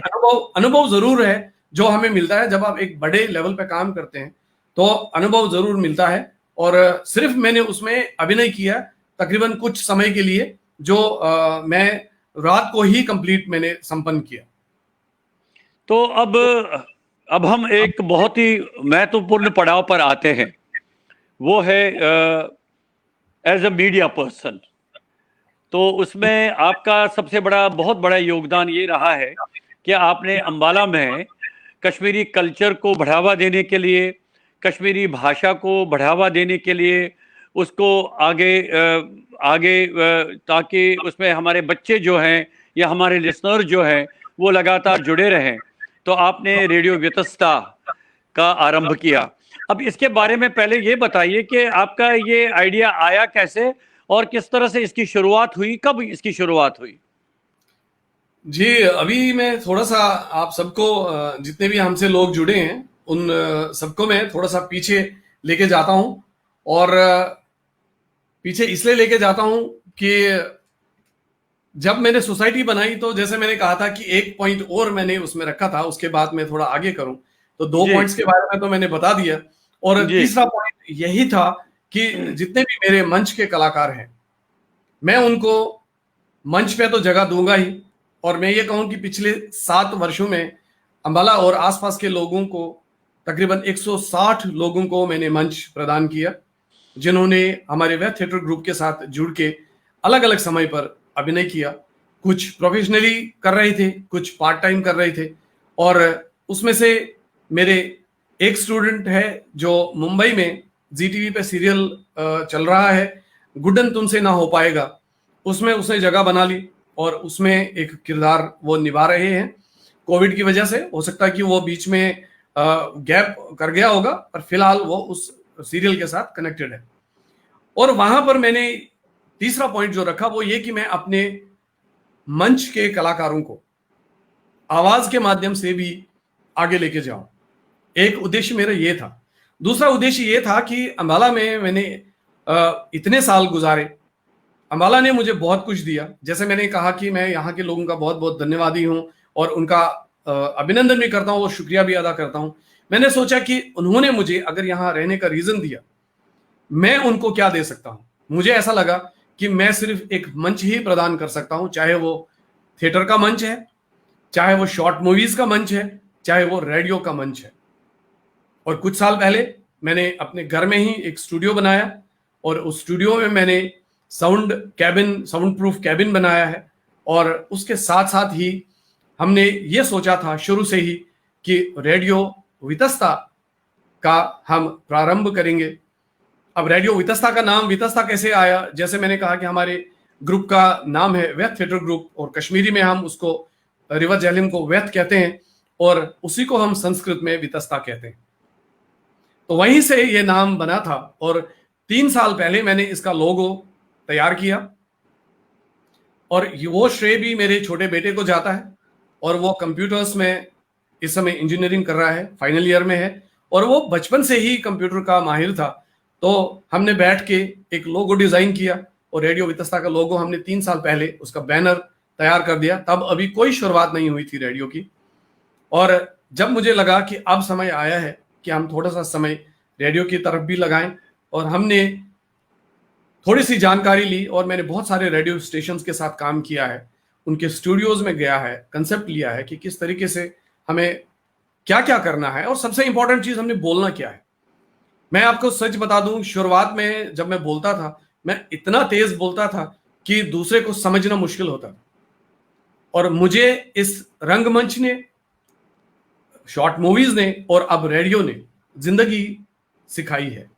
Speaker 2: अनुभव जरूर है जो हमें मिलता है जब आप एक बड़े लेवल पे काम करते हैं, तो अनुभव जरूर मिलता है। और सिर्फ मैंने उसमें अभिनय किया तकरीबन कुछ समय के लिए, जो मैं रात को ही कंप्लीट मैंने संपन्न किया।
Speaker 1: तो अब हम एक बहुत ही महत्वपूर्ण पड़ाव पर आते हैं, वो है एज अ मीडिया पर्सन। तो उसमें आपका सबसे बहुत बड़ा योगदान ये रहा है कि आपने अंबाला में कश्मीरी कल्चर को बढ़ावा देने के लिए, कश्मीरी भाषा को बढ़ावा देने के लिए, उसको आगे ताकि उसमें हमारे बच्चे जो हैं या हमारे लिसनर जो हैं वो लगातार जुड़े रहें, तो आपने रेडियो व्यतस्ता का आरंभ किया। अब इसके बारे में पहले ये बताइए कि आपका ये आइडिया आया कैसे, और किस तरह से इसकी शुरुआत हुई, कब इसकी शुरुआत हुई?
Speaker 2: जी, अभी मैं थोड़ा सा आप सबको, जितने भी हमसे लोग जुड़े हैं, उन सबको मैं थोड़ा सा पीछे लेके जाता हूं। और पीछे इसलिए लेके जाता हूं कि जब मैंने सोसाइटी बनाई, तो जैसे मैंने कहा था कि एक पॉइंट और मैंने उसमें रखा था, उसके बाद मैं थोड़ा आगे करूं, तो 2 पॉइंट्स के बारे में तो मैंने बता दिया। और तीसरा पॉइंट यही था कि जितने भी मेरे मंच के कलाकार हैं, मैं उनको मंच पे तो जगह दूंगा ही। और मैं ये कहूं कि पिछले 7 वर्षों में अंबाला और आसपास के लोगों को, तकरीबन 160 लोगों को मैंने मंच प्रदान किया, जिन्होंने हमारे वेब थिएटर ग्रुप के साथ जुड़ के अलग अलग समय पर अभिनय किया। कुछ प्रोफेशनली कर रहे थे, कुछ पार्ट टाइम कर रहे थे। और उसमें से मेरे एक स्टूडेंट है जो मुंबई में जी टीवी पे सीरियल चल रहा है, गुड्डन तुमसे ना हो पाएगा, उसमें उसने जगह बना ली, और उसमें एक किरदार वो निभा रहे हैं। कोविड की वजह से हो सकता है कि वो बीच में गैप कर गया होगा, पर फिलहाल वो उस सीरियल के साथ कनेक्टेड है। और वहां पर मैंने तीसरा पॉइंट जो रखा वो ये कि मैं अपने मंच के कलाकारों को आवाज के माध्यम से भी आगे लेके जाऊं। एक उद्देश्य मेरा ये था। दूसरा उद्देश्य ये था कि अंबाला में मैंने इतने साल गुजारे, अंबाला ने मुझे बहुत कुछ दिया। जैसे मैंने कहा कि मैं यहाँ के लोगों का बहुत बहुत धन्यवादी हूं, और उनका अभिनंदन भी करता हूं और शुक्रिया भी अदा करता हूं। मैंने सोचा कि उन्होंने मुझे अगर यहाँ रहने का रीजन दिया, मैं उनको क्या दे सकता हूं। मुझे ऐसा लगा कि मैं सिर्फ एक मंच ही प्रदान कर सकता हूं, चाहे वो थिएटर का मंच है, चाहे वो शॉर्ट मूवीज का मंच है, चाहे वो रेडियो का मंच है। और कुछ साल पहले मैंने अपने घर में ही एक स्टूडियो बनाया और उस स्टूडियो में मैंने साउंड प्रूफ कैबिन बनाया है। और उसके साथ साथ ही हमने ये सोचा था शुरू से ही कि रेडियो वितस्ता का हम प्रारंभ करेंगे। अब रेडियो वितस्ता का नाम वितस्ता कैसे आया? जैसे मैंने कहा कि हमारे ग्रुप का नाम है व्यथ थिएटर ग्रुप, और कश्मीरी में हम उसको रिवर जैलिम को व्यथ कहते हैं और उसी को हम संस्कृत में वितस्ता कहते हैं। तो वहीं से ये नाम बना था और 3 साल पहले मैंने इसका लोगो तैयार किया और वो श्रेय भी मेरे छोटे बेटे को जाता है और वो कंप्यूटर्स में इस समय इंजीनियरिंग कर रहा है, फाइनल ईयर में है और वो बचपन से ही कंप्यूटर का माहिर था। तो हमने बैठ के एक लोगो डिजाइन किया और रेडियो वितस्ता का लोगो हमने 3 साल पहले उसका बैनर तैयार कर दिया। तब अभी कोई शुरुआत नहीं हुई थी रेडियो की। और जब मुझे लगा कि अब समय आया है कि हम थोड़ा सा समय रेडियो की तरफ भी लगाएं, और हमने थोड़ी सी जानकारी ली और मैंने बहुत सारे रेडियो स्टेशंस के साथ काम किया है, उनके स्टूडियोज में गया है, कंसेप्ट लिया है कि किस तरीके से हमें क्या क्या करना है और सबसे इंपॉर्टेंट चीज हमने बोलना क्या है। मैं आपको सच बता दूं, शुरुआत में जब मैं बोलता था मैं इतना तेज बोलता था कि दूसरे को समझना मुश्किल होता था। और मुझे इस रंगमंच ने, शॉर्ट मूवीज ने और अब रेडियो ने जिंदगी सिखाई है।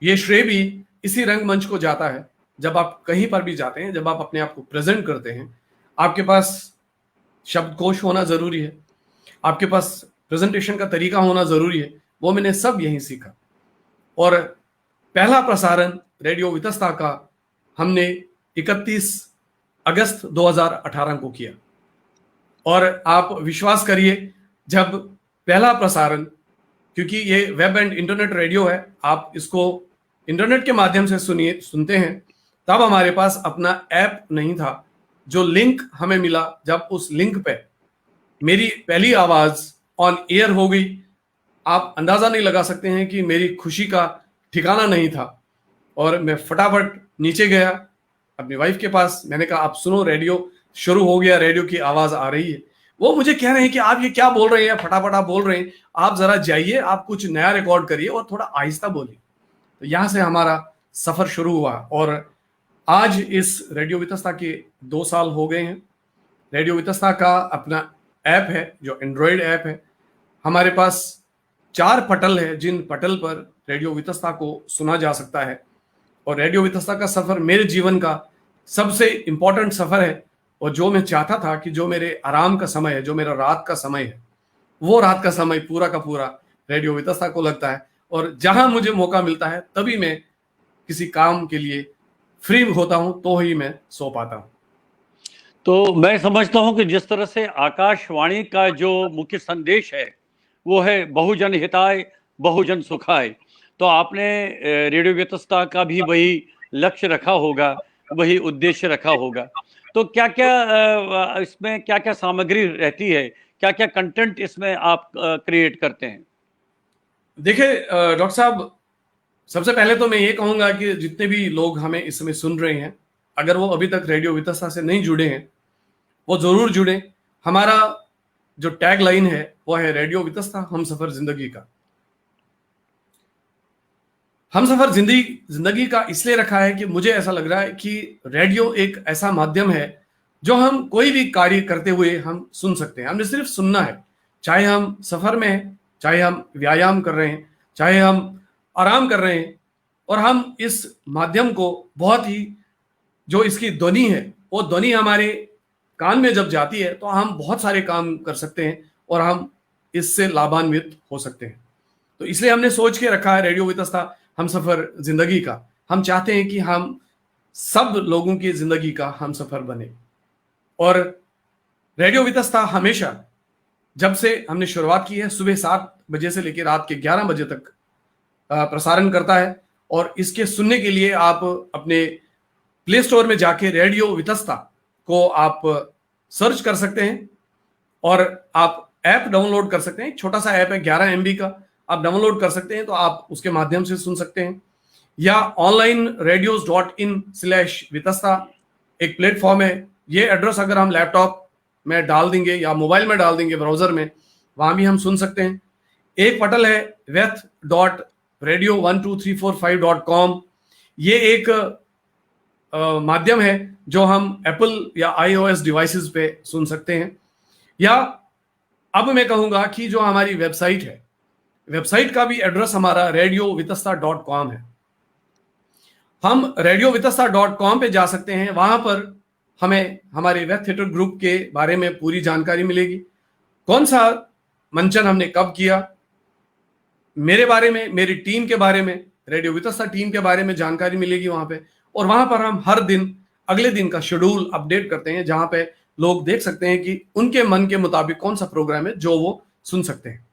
Speaker 2: ये श्रेय भी इसी रंगमंच को जाता है। जब आप कहीं पर भी जाते हैं, जब आप अपने आप को प्रेजेंट करते हैं, आपके पास शब्दकोश होना जरूरी है, आपके पास प्रेजेंटेशन का तरीका होना जरूरी है। वो मैंने सब यहीं सीखा। और पहला प्रसारण रेडियो वितस्ता का हमने 31 अगस्त 2018 को किया। और आप विश्वास करिए, जब पहला प्रसारण, क्योंकि ये वेब एंड इंटरनेट रेडियो है, आप इसको इंटरनेट के माध्यम से सुनते हैं, तब हमारे पास अपना ऐप नहीं था। जो लिंक हमें मिला, जब उस लिंक पे मेरी पहली आवाज ऑन एयर हो गई, आप अंदाजा नहीं लगा सकते हैं कि मेरी खुशी का ठिकाना नहीं था। और मैं फटाफट नीचे गया अपनी वाइफ के पास, मैंने कहा आप सुनो, रेडियो शुरू हो गया, रेडियो की आवाज आ रही है। वो मुझे कह रहे हैं कि आप ये क्या बोल रहे हैं, फटाफट आप बोल रहे हैं, आप जरा जाइए, आप कुछ नया रिकॉर्ड करिए और थोड़ा आहिस्ता बोलिए। तो यहां से हमारा सफर शुरू हुआ और आज इस रेडियो वितस्ता के 2 साल हो गए हैं। रेडियो वितस्ता का अपना ऐप है जो एंड्रॉयड ऐप है। हमारे पास 4 पटल है जिन पटल पर रेडियो वितस्ता को सुना जा सकता है। और रेडियो वितस्ता का सफर मेरे जीवन का सबसे इंपॉर्टेंट सफर है। और जो मैं चाहता था कि जो मेरे आराम का समय है, जो मेरा रात का समय है, वो रात का समय पूरा का पूरा रेडियो वितस्ता को लगता है। और जहां मुझे मौका मिलता है तभी मैं किसी काम के लिए फ्री होता हूं, तो ही मैं सो पाता हूं।
Speaker 1: तो मैं समझता हूं कि जिस तरह से आकाशवाणी का जो मुख्य संदेश है वो है बहुजन हिताय बहुजन सुखाय, तो आपने रेडियो वितस्ता का भी वही लक्ष्य रखा होगा, वही उद्देश्य रखा होगा। तो क्या क्या इसमें क्या क्या सामग्री रहती है, क्या क्या कंटेंट इसमें आप क्रिएट करते हैं?
Speaker 2: देखिए डॉक्टर साहब, सबसे पहले तो मैं ये कहूंगा कि जितने भी लोग हमें इस समय सुन रहे हैं, अगर वो अभी तक रेडियो वितस्ता से नहीं जुड़े हैं, वो जरूर जुड़े। हमारा जो टैग लाइन है वो है रेडियो वितस्ता, हम सफर जिंदगी का। हम सफर जिंदगी का इसलिए रखा है कि मुझे ऐसा लग रहा है कि रेडियो एक ऐसा माध्यम है जो हम कोई भी कार्य करते हुए हम सुन सकते हैं। हमने सिर्फ सुनना है, चाहे हम सफर में हैं, चाहे हम व्यायाम कर रहे हैं, चाहे हम आराम कर रहे हैं। और हम इस माध्यम को बहुत ही, जो इसकी ध्वनि है, वो ध्वनि हमारे कान में जब जाती है तो हम बहुत सारे काम कर सकते हैं और हम इससे लाभान्वित हो सकते हैं। तो इसलिए हमने सोच के रखा है रेडियो वितस्ता हम सफर जिंदगी का। हम चाहते हैं कि हम सब लोगों की जिंदगी का हम सफर बने। और रेडियो वितस्ता हमेशा, जब से हमने शुरुआत की है, सुबह 7 बजे से लेकर रात के 11 बजे तक प्रसारण करता है। और इसके सुनने के लिए आप अपने प्ले स्टोर में जाके रेडियो वितस्ता को आप सर्च कर सकते हैं और आप ऐप डाउनलोड कर सकते हैं। एक छोटा सा ऐप है 11 MB का, आप डाउनलोड कर सकते हैं, तो आप उसके माध्यम से सुन सकते हैं। या ऑनलाइन radios.in/वितस्ता एक प्लेटफॉर्म है। ये एड्रेस अगर हम लैपटॉप में डाल देंगे या मोबाइल में डाल देंगे ब्राउजर में, वहां भी हम सुन सकते हैं। एक पटल है weth.radio12345.com। ये एक माध्यम है जो हम एप्पल या iOS डिवाइसेस पे सुन सकते हैं। या अब मैं कहूंगा कि जो हमारी वेबसाइट है, वेबसाइट का भी एड्रेस हमारा radiovitasta.com है। हम radiovitasta.com पे जा सकते हैं। वहां पर हमें हमारे वेब थिएटर ग्रुप के बारे में पूरी जानकारी मिलेगी। कौन सा मंचन हमने कब किया, मेरे बारे में, मेरी टीम के बारे में, रेडियो वितस्ता टीम के बारे में जानकारी मिलेगी वहां पे। और वहां पर हम हर दिन अगले दिन का शेड्यूल अपडेट करते हैं, जहां पे लोग देख सकते हैं कि उनके मन के मुताबिक कौन सा प्रोग्राम है जो वो सुन सकते हैं।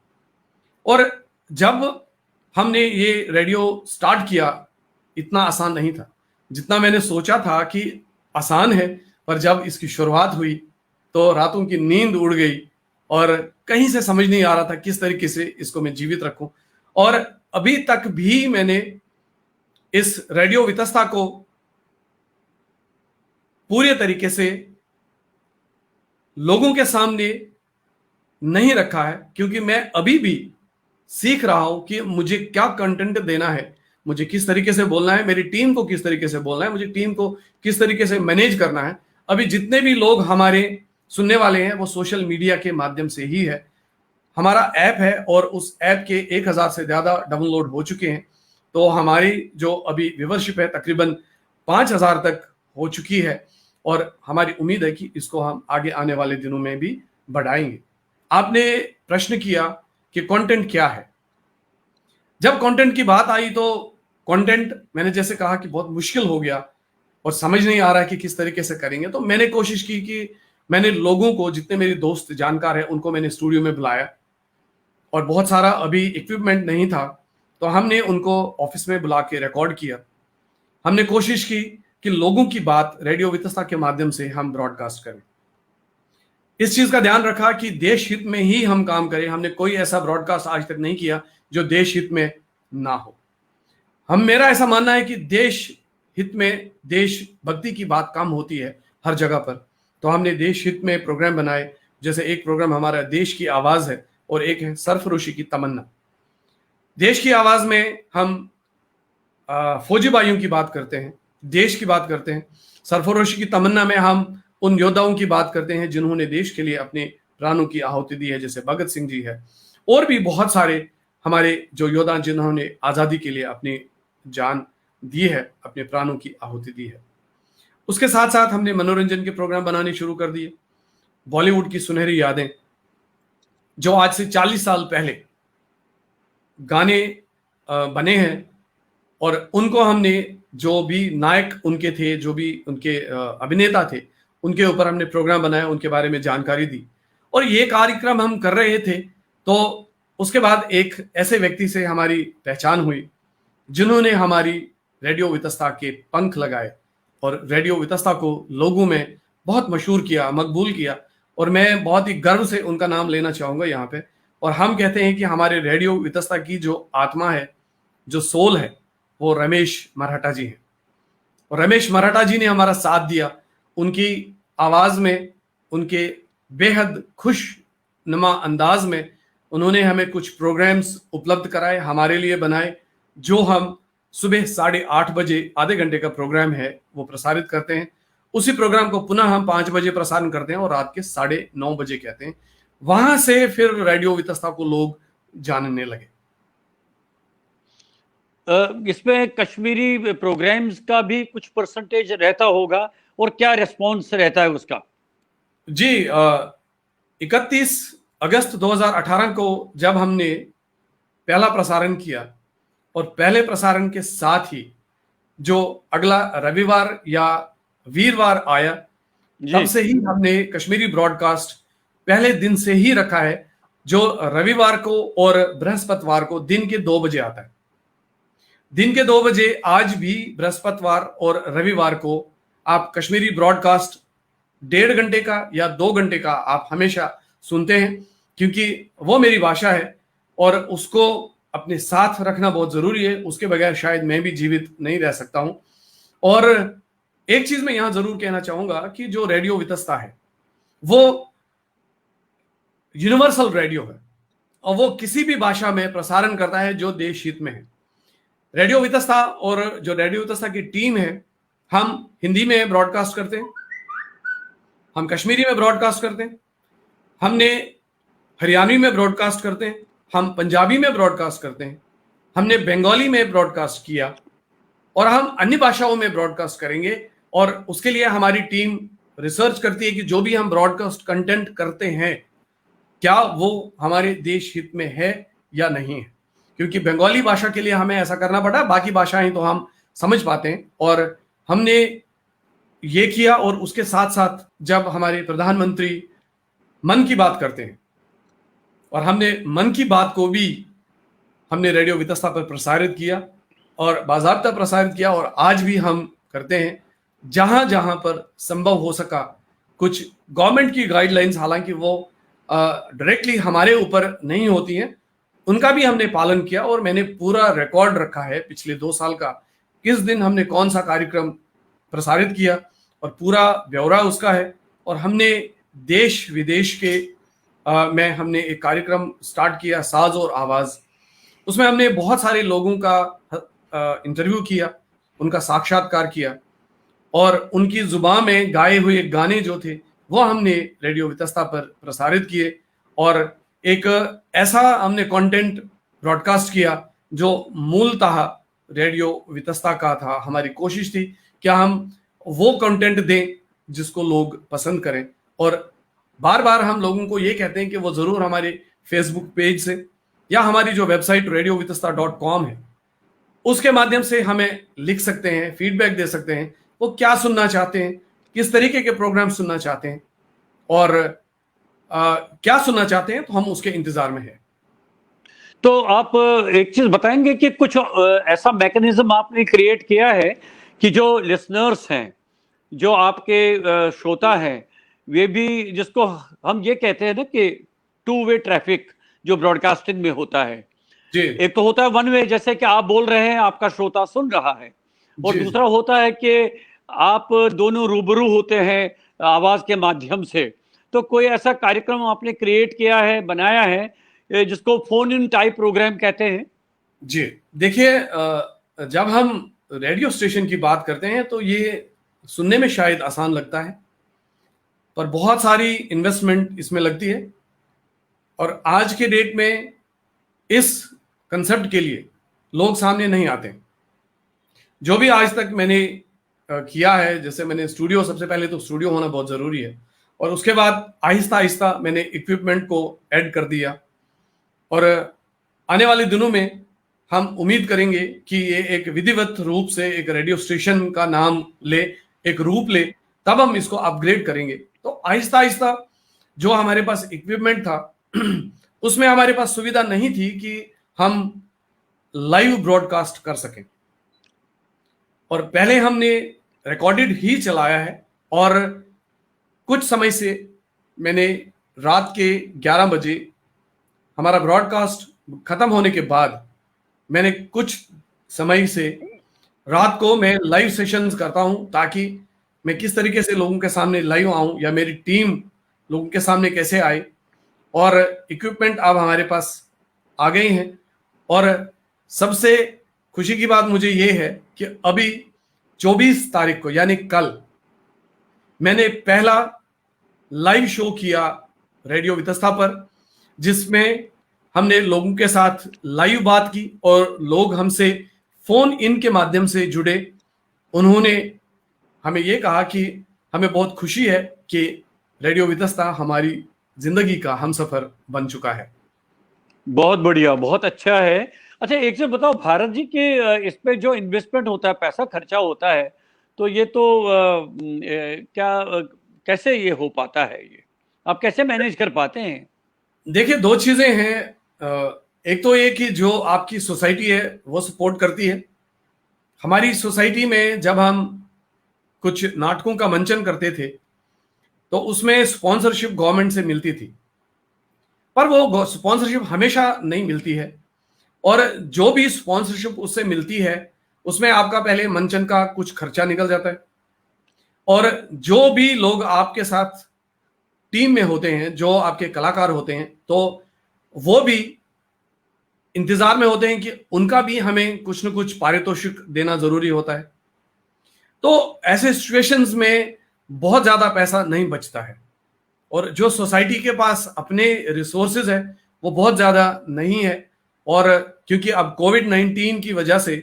Speaker 2: और जब हमने ये रेडियो स्टार्ट किया, इतना आसान नहीं था जितना मैंने सोचा था कि आसान है। पर जब इसकी शुरुआत हुई तो रातों की नींद उड़ गई और कहीं से समझ नहीं आ रहा था किस तरीके से इसको मैं जीवित रखूं। और अभी तक भी मैंने इस रेडियो वितस्ता को पूरे तरीके से लोगों के सामने नहीं रखा है, क्योंकि मैं अभी भी सीख रहा हूं कि मुझे क्या कंटेंट देना है, मुझे किस तरीके से बोलना है, मेरी टीम को किस तरीके से बोलना है, मुझे टीम को किस तरीके से मैनेज करना है। अभी जितने भी लोग हमारे सुनने वाले हैं वो सोशल मीडिया के माध्यम से ही है। हमारा ऐप है और उस ऐप के 1000 से ज्यादा डाउनलोड हो चुके हैं। तो हमारी जो अभी व्यूवरशिप है तकरीबन 5000 तक हो चुकी है और हमारी उम्मीद है कि इसको हम आगे आने वाले दिनों में भी बढ़ाएंगे। आपने प्रश्न किया कि कंटेंट क्या है। जब कंटेंट की बात आई तो कंटेंट मैंने जैसे कहा कि बहुत मुश्किल हो गया और समझ नहीं आ रहा कि किस तरीके से करेंगे। तो मैंने कोशिश की कि मैंने लोगों को, जितने मेरे दोस्त जानकार हैं, उनको मैंने स्टूडियो में बुलाया और बहुत सारा अभी इक्विपमेंट नहीं था तो हमने उनको ऑफिस में बुला के रिकॉर्ड किया। हमने कोशिश की कि लोगों की बात रेडियो वितस्ता के माध्यम से हम ब्रॉडकास्ट करें। इस चीज का ध्यान रखा कि देश हित में ही हम काम करें। हमने कोई ऐसा ब्रॉडकास्ट आज तक नहीं किया जो देश हित में ना हो। मेरा ऐसा मानना है कि देश हित में देशभक्ति की बात कम होती है हर जगह पर। तो हमने देश हित में प्रोग्राम बनाए, जैसे एक प्रोग्राम हमारा देश की आवाज है और एक है सरफरोशी की तमन्ना। देश की आवाज में हम फौजी भाइयों की बात करते हैं, देश की बात करते हैं। सरफरोशी की तमन्ना में हम उन योद्धाओं की बात करते हैं जिन्होंने देश के लिए अपने प्राणों की आहुति दी है, जैसे भगत सिंह जी है और भी बहुत सारे हमारे जो योद्धा जिन्होंने आजादी के लिए अपनी जान दी है, अपने प्राणों की आहुति दी है। उसके साथ साथ हमने मनोरंजन के प्रोग्राम बनाने शुरू कर दिए। बॉलीवुड की सुनहरी यादें, जो आज से 40 साल पहले गाने बने हैं और उनको हमने, जो भी नायक उनके थे, जो भी उनके अभिनेता थे, उनके ऊपर हमने प्रोग्राम बनाया, उनके बारे में जानकारी दी। और ये कार्यक्रम हम कर रहे थे तो उसके बाद एक ऐसे व्यक्ति से हमारी पहचान हुई जिन्होंने हमारी रेडियो वितस्ता के पंख लगाए और रेडियो वितस्ता को लोगों में बहुत मशहूर किया, मकबूल किया। और मैं बहुत ही गर्व से उनका नाम लेना चाहूंगा यहाँ पे। और हम कहते हैं कि हमारे रेडियो वितस्ता की जो आत्मा है, जो सोल है, वो रमेश मराठा जी हैं। और रमेश मराठा जी ने हमारा साथ दिया। उनकी आवाज में, उनके बेहद खुश नुमा अंदाज में उन्होंने हमें कुछ प्रोग्राम्स उपलब्ध कराए, हमारे लिए बनाए, जो हम सुबह 8:30 बजे आधे घंटे का प्रोग्राम है वो प्रसारित करते हैं। उसी प्रोग्राम को पुनः हम 5 बजे प्रसारण करते हैं और रात के 9:30 बजे कहते हैं। वहां से फिर रेडियो वितस्ता को लोग जानने लगे।
Speaker 1: इसमें कश्मीरी प्रोग्राम्स का भी कुछ परसेंटेज रहता होगा और क्या रिस्पॉन्स रहता है उसका?
Speaker 2: जी, 31 अगस्त 2018 को जब हमने पहला प्रसारण किया और पहले प्रसारण के साथ ही जो अगला रविवार या वीरवार आया, तब से ही हमने कश्मीरी ब्रॉडकास्ट पहले दिन से ही रखा है, जो रविवार को और बृहस्पतिवार को दिन के 2 बजे आता है। दिन के 2 बजे आज भी बृहस्पतिवार और रविवार को आप कश्मीरी ब्रॉडकास्ट 1.5 घंटे का या 2 घंटे का आप हमेशा सुनते हैं, क्योंकि वो मेरी भाषा है और उसको अपने साथ रखना बहुत जरूरी है। उसके बगैर शायद मैं भी जीवित नहीं रह सकता हूं। और एक चीज मैं यहां जरूर कहना चाहूंगा कि जो रेडियो वितस्ता है वो यूनिवर्सल रेडियो है। और वो किसी भी भाषा में प्रसारण करता है जो देश हित में है। रेडियो वितस्ता और जो रेडियो वितस्ता की टीम है, हम हिंदी में ब्रॉडकास्ट करते हैं, हम कश्मीरी में ब्रॉडकास्ट करते हैं, हमने हरियाणवी में ब्रॉडकास्ट करते हैं, हम पंजाबी में ब्रॉडकास्ट करते हैं, हमने बंगाली में ब्रॉडकास्ट किया और हम अन्य भाषाओं में ब्रॉडकास्ट करेंगे। और उसके लिए हमारी टीम रिसर्च करती है कि जो भी हम ब्रॉडकास्ट कंटेंट करते हैं क्या वो हमारे देश हित में है या नहीं है। क्योंकि बंगाली भाषा के लिए हमें ऐसा करना पड़ा, बाकी भाषाएं तो हम समझ पाते हैं। और हमने ये किया और उसके साथ साथ जब हमारे प्रधानमंत्री मन की बात करते हैं और हमने मन की बात को भी हमने रेडियो वितस्ता पर प्रसारित किया और बाज़ाब्ता प्रसारित किया, और आज भी हम करते हैं जहां जहां पर संभव हो सका। कुछ गवर्नमेंट की गाइडलाइंस, हालांकि वो डायरेक्टली हमारे ऊपर नहीं होती हैं, उनका भी हमने पालन किया। और मैंने पूरा रिकॉर्ड रखा है पिछले 2 साल का, किस दिन हमने कौन सा कार्यक्रम प्रसारित किया और पूरा ब्यौरा उसका है। और हमने देश विदेश के में हमने एक कार्यक्रम स्टार्ट किया, साज और आवाज। उसमें हमने बहुत सारे लोगों का इंटरव्यू किया, उनका साक्षात्कार किया और उनकी जुबान में गाए हुए गाने जो थे वो हमने रेडियो वितस्ता पर प्रसारित किए। और एक ऐसा हमने कंटेंट ब्रॉडकास्ट किया जो मूलतः रेडियो वितस्ता का था। हमारी कोशिश थी कि हम वो कंटेंट दें जिसको लोग पसंद करें। और बार बार हम लोगों को ये कहते हैं कि वो जरूर हमारे फेसबुक पेज से या हमारी जो वेबसाइट radiovitasta.com है उसके माध्यम से हमें लिख सकते हैं, फीडबैक दे सकते हैं, वो क्या सुनना चाहते हैं, किस तरीके के प्रोग्राम सुनना चाहते हैं और क्या सुनना चाहते हैं, तो हम उसके इंतजार में हैं।
Speaker 1: तो आप एक चीज बताएंगे कि कुछ ऐसा मैकेनिज्म आपने क्रिएट किया है कि जो लिसनर्स हैं, जो आपके श्रोता हैं, वे भी, जिसको हम ये कहते हैं ना कि 2 वे ट्रैफिक जो ब्रॉडकास्टिंग में होता है,
Speaker 2: जी
Speaker 1: एक तो होता है 1 वे, जैसे कि आप बोल रहे हैं, आपका श्रोता सुन रहा है, और
Speaker 2: जी
Speaker 1: दूसरा होता है कि आप दोनों रूबरू होते हैं आवाज के माध्यम से। तो कोई ऐसा कार्यक्रम आपने क्रिएट किया है, बनाया है, जिसको फोन इन टाइप प्रोग्राम कहते हैं?
Speaker 2: जी देखिए, जब हम रेडियो स्टेशन की बात करते हैं तो ये सुनने में शायद आसान लगता है, पर बहुत सारी इन्वेस्टमेंट इसमें लगती है। और आज के डेट में इस कंसेप्ट के लिए लोग सामने नहीं आते। जो भी आज तक मैंने किया है, जैसे मैंने स्टूडियो, सबसे पहले तो स्टूडियो होना बहुत ज़रूरी है, और उसके बाद आहिस्ता आहिस्ता मैंने इक्विपमेंट को ऐड कर दिया। और आने वाले दिनों में हम उम्मीद करेंगे कि ये एक विधिवत रूप से एक रेडियो स्टेशन का नाम ले, एक रूप ले, तब हम इसको अपग्रेड करेंगे। तो आहिस्ता आहिस्ता जो हमारे पास इक्विपमेंट था उसमें हमारे पास सुविधा नहीं थी कि हम लाइव ब्रॉडकास्ट कर सकें, और पहले हमने रिकॉर्डेड ही चलाया है। और कुछ समय से मैंने रात के 11 बजे हमारा ब्रॉडकास्ट खत्म होने के बाद मैंने कुछ समय से रात को मैं लाइव सेशंस करता हूं, ताकि मैं किस तरीके से लोगों के सामने लाइव आऊं या मेरी टीम लोगों के सामने कैसे आए। और इक्विपमेंट अब हमारे पास आ गए हैं। और सबसे खुशी की बात मुझे ये है कि अभी 24 तारीख को, यानी कल, मैंने पहला लाइव शो किया रेडियो वितस्ता पर, जिसमें हमने लोगों के साथ लाइव बात की और लोग हमसे फोन इन के माध्यम से जुड़े। उन्होंने हमें ये कहा कि हमें बहुत खुशी है कि रेडियो वितस्ता हमारी जिंदगी का हमसफर बन चुका है।
Speaker 1: बहुत बढ़िया, बहुत अच्छा है। अच्छा, एक चीज बताओ, भारत जी के इस पे जो इन्वेस्टमेंट होता है, पैसा खर्चा होता है, तो ये तो कैसे ये हो पाता है? ये आप कैसे मैनेज कर पाते हैं?
Speaker 2: देखिए, 2 चीजें हैं। एक तो ये कि जो आपकी सोसाइटी है वो सपोर्ट करती है। हमारी सोसाइटी में जब हम कुछ नाटकों का मंचन करते थे तो उसमें स्पॉन्सरशिप गवर्नमेंट से मिलती थी, पर वो स्पॉन्सरशिप हमेशा नहीं मिलती है। और जो भी स्पॉन्सरशिप उससे मिलती है उसमें आपका पहले मंचन का कुछ खर्चा निकल जाता है, और जो भी लोग आपके साथ टीम में होते हैं, जो आपके कलाकार होते हैं, तो वो भी इंतजार में होते हैं कि उनका भी हमें कुछ न कुछ पारितोषिक देना जरूरी होता है। तो ऐसे सिचुएशंस में बहुत ज्यादा पैसा नहीं बचता है, और जो सोसाइटी के पास अपने रिसोर्सेज है वो बहुत ज्यादा नहीं है। और क्योंकि अब कोविड-19 की वजह से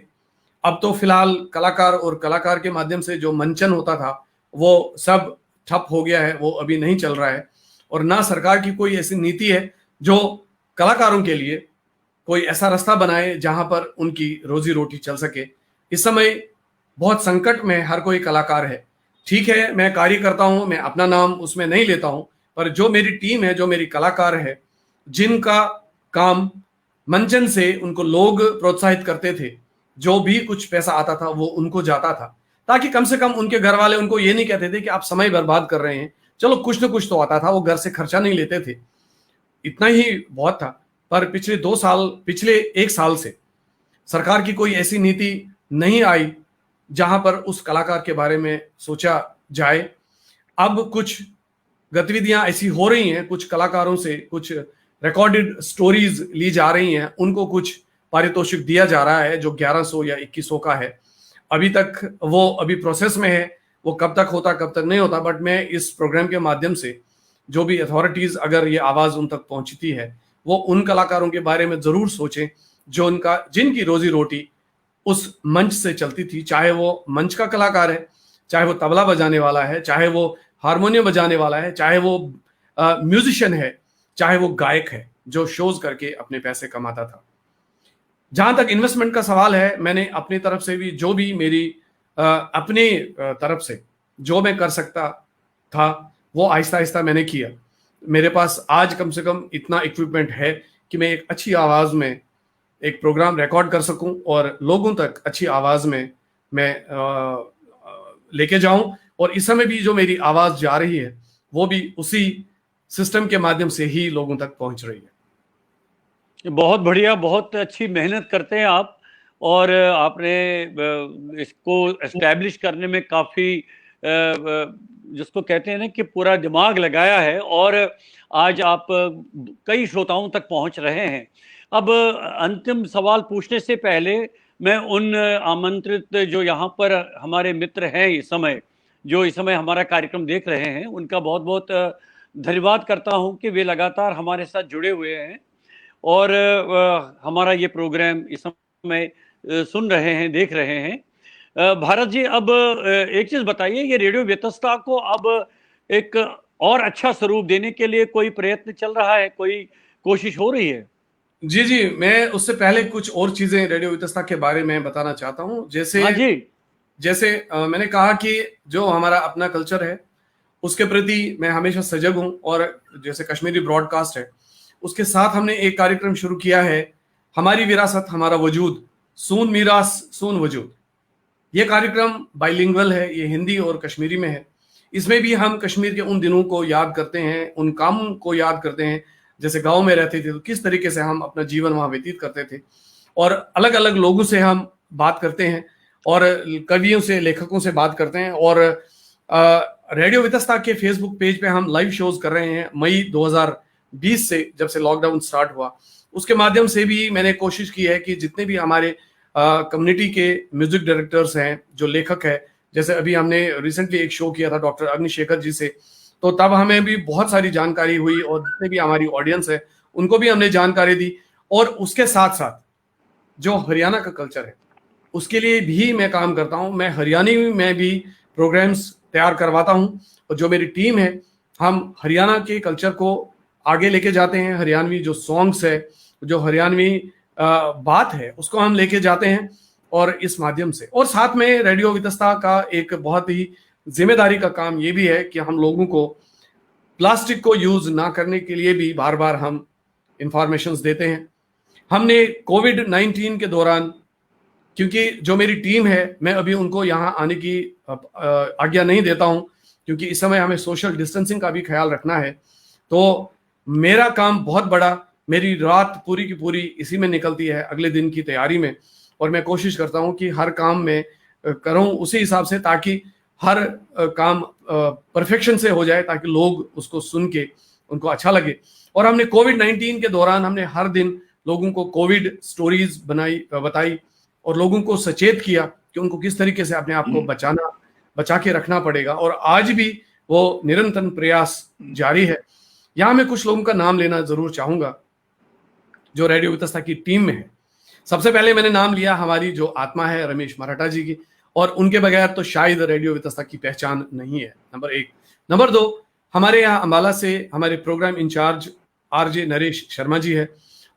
Speaker 2: अब तो फिलहाल कलाकार और कलाकार के माध्यम से जो मंचन होता था वो सब ठप हो गया है, वो अभी नहीं चल रहा है। और ना सरकार की कोई ऐसी नीति है जो कलाकारों के लिए कोई ऐसा रास्ता बनाए जहां पर उनकी रोजी रोटी चल सके। इस समय बहुत संकट में हर कोई कलाकार है। ठीक है, मैं कार्य करता हूं, मैं अपना नाम उसमें नहीं लेता हूं, पर जो मेरी टीम है, जो मेरी कलाकार है, जिनका काम मंचन से उनको लोग प्रोत्साहित करते थे, जो भी कुछ पैसा आता था वो उनको जाता था, ताकि कम से कम उनके घर वाले उनको ये नहीं कहते थे कि आप समय बर्बाद कर रहे हैं, चलो कुछ ना कुछ तो आता था, वो घर से खर्चा नहीं लेते थे, इतना ही बहुत था। पर पिछले 1 साल से सरकार की कोई ऐसी नीति नहीं आई जहां पर उस कलाकार के बारे में सोचा जाए। अब कुछ गतिविधियां ऐसी हो रही हैं, कुछ कलाकारों से कुछ रिकॉर्डेड स्टोरीज ली जा रही हैं, उनको कुछ पारितोषिक दिया जा रहा है जो 1100 या 2100 का है। अभी तक वो अभी प्रोसेस में है, वो कब तक होता कब तक नहीं होता, बट मैं इस प्रोग्राम के माध्यम से जो भी अथॉरिटीज, अगर ये आवाज उन तक पहुंचती है, वो उन कलाकारों के बारे में जरूर सोचें जो जिनकी रोजी रोटी उस मंच से चलती थी, चाहे वो मंच का कलाकार है, चाहे वो तबला बजाने वाला है, चाहे वो हारमोनियम बजाने वाला है, चाहे वो म्यूजिशियन है, चाहे वो गायक है जो शोज करके अपने पैसे कमाता था। जहां तक इन्वेस्टमेंट का सवाल है, मैंने अपनी तरफ से भी जो भी मेरी अपने तरफ से जो मैं कर सकता था वो आहिस्ता आहिस्ता मैंने किया। मेरे पास आज कम से कम इतना इक्विपमेंट है कि मैं एक अच्छी आवाज में एक प्रोग्राम रिकॉर्ड कर सकूं और लोगों तक अच्छी आवाज में मैं लेके जाऊं। और इस समय भी जो मेरी आवाज जा रही है वो भी उसी सिस्टम के माध्यम से ही लोगों तक पहुंच रही है।
Speaker 1: बहुत बढ़िया, बहुत अच्छी मेहनत करते हैं आप, और आपने इसको एस्टैब्लिश करने में काफ़ी जिसको कहते हैं ना कि पूरा दिमाग लगाया है, और आज आप कई श्रोताओं तक पहुंच रहे हैं। अब अंतिम सवाल पूछने से पहले मैं उन आमंत्रित जो यहाँ पर हमारे मित्र हैं इस समय, जो इस समय हमारा कार्यक्रम देख रहे हैं, उनका बहुत बहुत धन्यवाद करता हूँ कि वे लगातार हमारे साथ जुड़े हुए हैं और हमारा ये प्रोग्राम इस समय सुन रहे हैं, देख रहे हैं। भारत जी, अब एक चीज़ बताइए, ये रेडियो व्यतस्ता को अब एक और अच्छा स्वरूप देने के लिए कोई प्रयत्न चल रहा है, कोई कोशिश हो रही है?
Speaker 2: जी जी, मैं उससे पहले कुछ और चीजें रेडियो व्यतस्ता के बारे में बताना चाहता हूँ।
Speaker 1: हाँ जी।
Speaker 2: जैसे मैंने कहा कि जो हमारा अपना कल्चर है उसके प्रति मैं हमेशा सजग हूं, और जैसे कश्मीरी ब्रॉडकास्ट है उसके साथ हमने एक कार्यक्रम शुरू किया है, हमारी विरासत हमारा वजूद, सून मीरास सून वजूद। ये कार्यक्रम बाइलिंगुअल है, ये हिंदी और कश्मीरी में है। इसमें भी हम कश्मीर के उन दिनों को याद करते हैं, उन कामों को याद करते हैं, जैसे गांव में रहते थे तो किस तरीके से हम अपना जीवन वहां व्यतीत करते थे, और अलग अलग लोगों से हम बात करते हैं, और कवियों से, लेखकों से बात करते हैं। और रेडियो व्यतस्ता के फेसबुक पेज पे हम लाइव शोज कर रहे हैं। मई 2020 से, जब से लॉकडाउन स्टार्ट हुआ, उसके माध्यम से भी मैंने कोशिश की है कि जितने भी हमारे कम्युनिटी के म्यूजिक डायरेक्टर्स हैं, जो लेखक है, जैसे अभी हमने रिसेंटली एक शो किया था डॉक्टर अग्निशेखर जी से, तो तब हमें भी बहुत सारी जानकारी हुई, और जितने भी हमारी ऑडियंस है उनको भी हमने जानकारी दी। और उसके साथ साथ जो हरियाणा का कल्चर है उसके लिए भी मैं काम करता हूं। मैं हरियाणी में भी प्रोग्राम्स तैयार करवाता हूं, और जो मेरी टीम है हम हरियाणा के कल्चर को आगे लेके जाते हैं। हरियाणवी जो सॉन्ग्स है, जो हरियाणवी बात है, उसको हम लेके जाते हैं, और इस माध्यम से। और साथ में रेडियो व्यतस्ता का एक बहुत ही जिम्मेदारी का काम ये भी है कि हम लोगों को प्लास्टिक को यूज ना करने के लिए भी बार बार हम इंफॉर्मेशंस देते हैं। हमने कोविड-19 के दौरान, क्योंकि जो मेरी टीम है मैं अभी उनको यहाँ आने की आज्ञा नहीं देता हूँ, क्योंकि इस समय हमें सोशल डिस्टेंसिंग का भी ख्याल रखना है, तो मेरा काम बहुत बड़ा, मेरी रात पूरी की पूरी इसी में निकलती है अगले दिन की तैयारी में। और मैं कोशिश करता हूँ कि हर काम में करूँ उसी हिसाब से, ताकि हर काम परफेक्शन से हो जाए, ताकि लोग उसको सुन के उनको अच्छा लगे। और हमने कोविड-19 के दौरान हमने हर दिन लोगों को कोविड स्टोरीज बताई और लोगों को सचेत किया कि उनको किस तरीके से अपने आप को बचा के रखना पड़ेगा। और आज भी वो निरंतर प्रयास जारी है। यहाँ मैं कुछ लोगों का नाम लेना जरूर चाहूंगा जो रेडियो वितस्ता की टीम में है। सबसे पहले मैंने नाम लिया हमारी जो आत्मा है रमेश मराठा जी की, और उनके बगैर तो शायद रेडियो वितस्ता की पहचान नहीं है, नंबर 1। नंबर 2, हमारे यहाँ अम्बाला से हमारे programme incharge RJ Naresh Sharma ji है,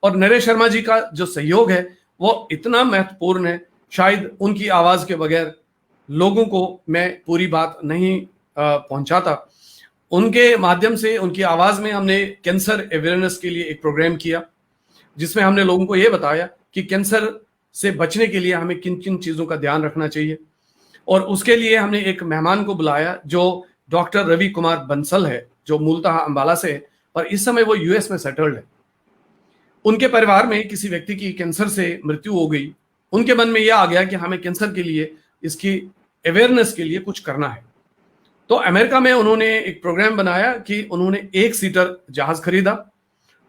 Speaker 2: और नरेश शर्मा जी का जो सहयोग है वो इतना महत्वपूर्ण है, शायद उनकी आवाज के बगैर लोगों को मैं पूरी बात नहीं पहुंचाता। उनके माध्यम से, उनकी आवाज में हमने कैंसर अवेयरनेस के लिए एक प्रोग्राम किया जिसमें हमने लोगों को यह बताया कि कैंसर से बचने के लिए हमें किन किन चीजों का ध्यान रखना चाहिए। और उसके लिए हमने एक मेहमान को बुलाया जो डॉक्टर रवि कुमार बंसल है, जो मूलतः अंबाला से है और इस समय वो यूएस में सेटल्ड है। उनके परिवार में किसी व्यक्ति की कैंसर से मृत्यु हो गई। उनके मन में यह आ गया कि हमें कैंसर के लिए, इसकी अवेयरनेस के लिए कुछ करना है। तो अमेरिका में उन्होंने एक प्रोग्राम बनाया कि उन्होंने 1 सीटर जहाज खरीदा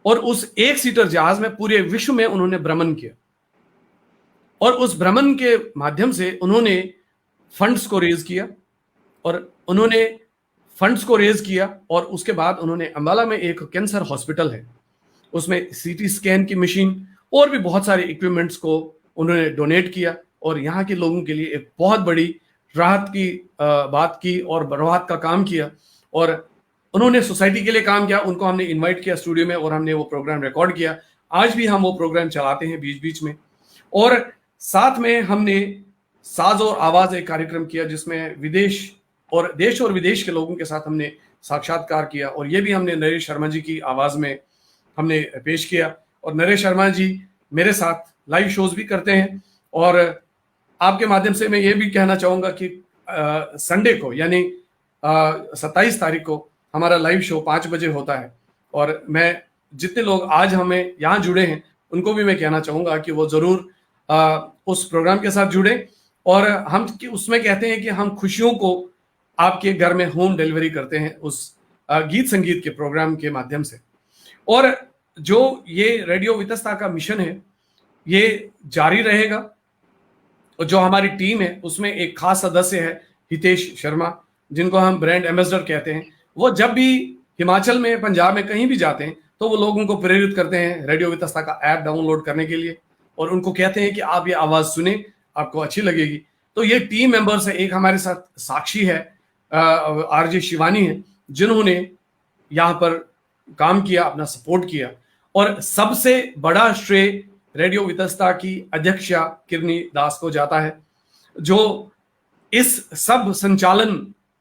Speaker 2: और उस 1 सीटर जहाज में पूरे विश्व में उन्होंने भ्रमण किया, और उस भ्रमण के माध्यम से उन्होंने फंड्स को रेज किया, और उसके बाद उन्होंने अंबाला में एक कैंसर हॉस्पिटल है, उसमें सीटी स्कैन की मशीन और भी बहुत सारे इक्विपमेंट्स को उन्होंने डोनेट किया, और यहाँ के लोगों के लिए एक बहुत बड़ी राहत की बात की और राहत का काम किया। और उन्होंने सोसाइटी के लिए काम किया। उनको हमने इनवाइट किया स्टूडियो में और हमने वो प्रोग्राम रिकॉर्ड किया। आज भी हम वो प्रोग्राम चलाते हैं बीच बीच में। और साथ में हमने साज और आवाज एक कार्यक्रम किया जिसमें देश और विदेश के लोगों के साथ हमने साक्षात्कार किया, और ये भी हमने नरेश शर्मा जी की आवाज में हमने पेश किया। और नरेश शर्मा जी मेरे साथ लाइव शोज भी करते हैं, और आपके माध्यम से मैं ये भी कहना चाहूंगा कि संडे को यानी 27 तारीख को हमारा लाइव शो 5 बजे होता है, और मैं जितने लोग आज हमें यहाँ जुड़े हैं उनको भी मैं कहना चाहूंगा कि वो जरूर उस प्रोग्राम के साथ जुड़े। और हम उसमें कहते हैं कि हम खुशियों को आपके घर में होम डिलीवरी करते हैं उस गीत संगीत के प्रोग्राम के माध्यम से। और जो ये रेडियो वितस्ता का मिशन है ये जारी रहेगा। और जो हमारी टीम है उसमें एक खास सदस्य है हितेश शर्मा, जिनको हम ब्रांड एम्बेसडर कहते हैं। वो जब भी हिमाचल में, पंजाब में कहीं भी जाते हैं तो वो लोगों को प्रेरित करते हैं रेडियो वितस्ता का ऐप डाउनलोड करने के लिए, और उनको कहते हैं कि आप ये आवाज सुने, आपको अच्छी लगेगी। तो ये टीम मेंबर्स है। एक हमारे साथ साक्षी है, आरजे शिवानी है, जिन्होंने यहाँ पर काम किया, अपना सपोर्ट किया। और सबसे बड़ा श्रेय रेडियो वितस्ता की अध्यक्षा किरनी दास को जाता है, जो इस सब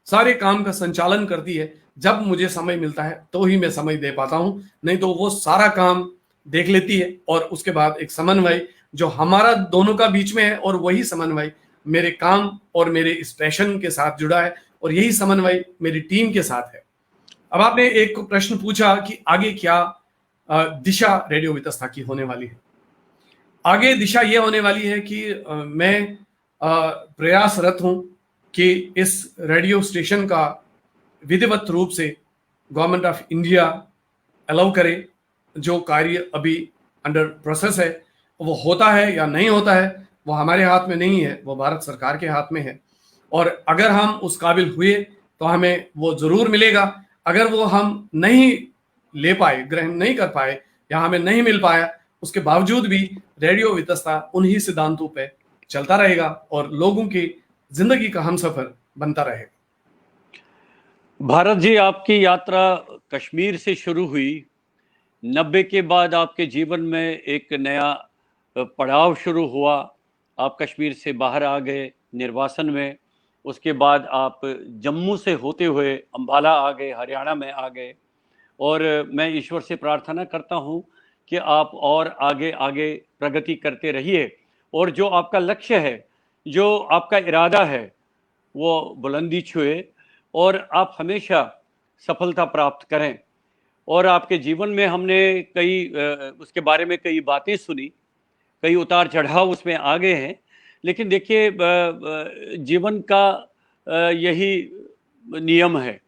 Speaker 2: सारे काम का संचालन करती है। जब मुझे समय मिलता है तो ही मैं समय दे पाता हूं, नहीं तो वो सारा काम देख लेती है। और उसके बाद एक समन्वय जो हमारा दोनों का बीच में है, और वही समन्वय मेरे काम और मेरे इस पैशन के साथ जुड़ा है, और यही समन्वय मेरी टीम के साथ है। अब आपने एक प्रश्न पूछा कि आगे क्या दिशा रेडियो वितस्ता की होने वाली है। आगे दिशा ये होने वाली है कि मैं प्रयासरत हूं कि इस रेडियो स्टेशन का विधिवत रूप से गवर्नमेंट ऑफ इंडिया अलाउ करे। जो कार्य अभी अंडर प्रोसेस है वो होता है या नहीं होता है वो हमारे हाथ में नहीं है, वो भारत सरकार के हाथ में है। और अगर हम उस काबिल हुए तो हमें वो जरूर मिलेगा। अगर वो हम नहीं ले पाए, ग्रहण नहीं कर पाए, या हमें नहीं मिल पाया, उसके बावजूद भी रेडियो वितस्ता उन्हीं सिद्धांतों पे चलता रहेगा और लोगों की जिंदगी का हमसफर बनता रहेगा।
Speaker 1: भारत जी, आपकी यात्रा कश्मीर से शुरू हुई। 90 के बाद आपके जीवन में एक नया पड़ाव शुरू हुआ। आप कश्मीर से बाहर आ गए निर्वासन में। उसके बाद आप जम्मू से होते हुए अम्बाला आ गए, हरियाणा में आ गए। और मैं ईश्वर से प्रार्थना करता हूँ कि आप और आगे आगे प्रगति करते रहिए, और जो आपका लक्ष्य है, जो आपका इरादा है, वो बुलंदी छुए और आप हमेशा सफलता प्राप्त करें। और आपके जीवन में हमने उसके बारे में कई बातें सुनी, कई उतार चढ़ाव उसमें आ गए हैं। लेकिन देखिए, जीवन का यही नियम है।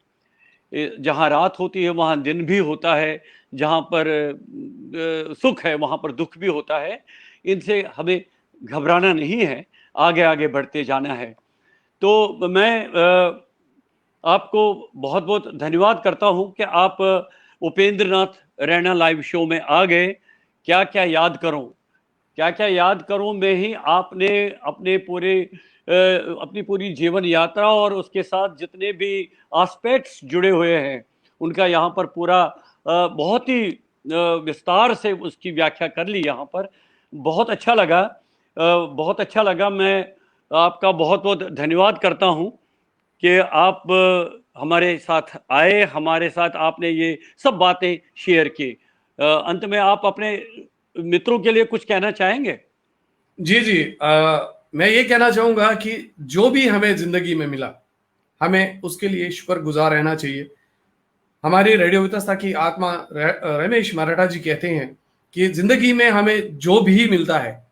Speaker 1: जहाँ रात होती है वहाँ दिन भी होता है, जहाँ पर सुख है वहाँ पर दुख भी होता है। इनसे हमें घबराना नहीं है, आगे आगे बढ़ते जाना है। तो मैं आपको बहुत बहुत धन्यवाद करता हूं कि आप उपेंद्र नाथ रैना लाइव शो में आ गए। क्या क्या याद करूं में ही आपने अपनी पूरी जीवन यात्रा और उसके साथ जितने भी एस्पेक्ट्स जुड़े हुए हैं उनका यहाँ पर पूरा बहुत ही विस्तार से उसकी व्याख्या कर ली यहाँ पर। बहुत अच्छा लगा, बहुत अच्छा लगा। मैं आपका बहुत बहुत धन्यवाद करता हूँ कि आप हमारे साथ आए, हमारे साथ आपने ये सब बातें शेयर की। अंत में आप अपने मित्रों के लिए कुछ कहना चाहेंगे?
Speaker 2: जी जी, मैं ये कहना चाहूंगा कि जो भी हमें जिंदगी में मिला हमें उसके लिए शुक्रगुजार रहना चाहिए। हमारी रेडियो वितस्ता की आत्मा रमेश मराठा जी कहते हैं कि जिंदगी में हमें जो भी मिलता है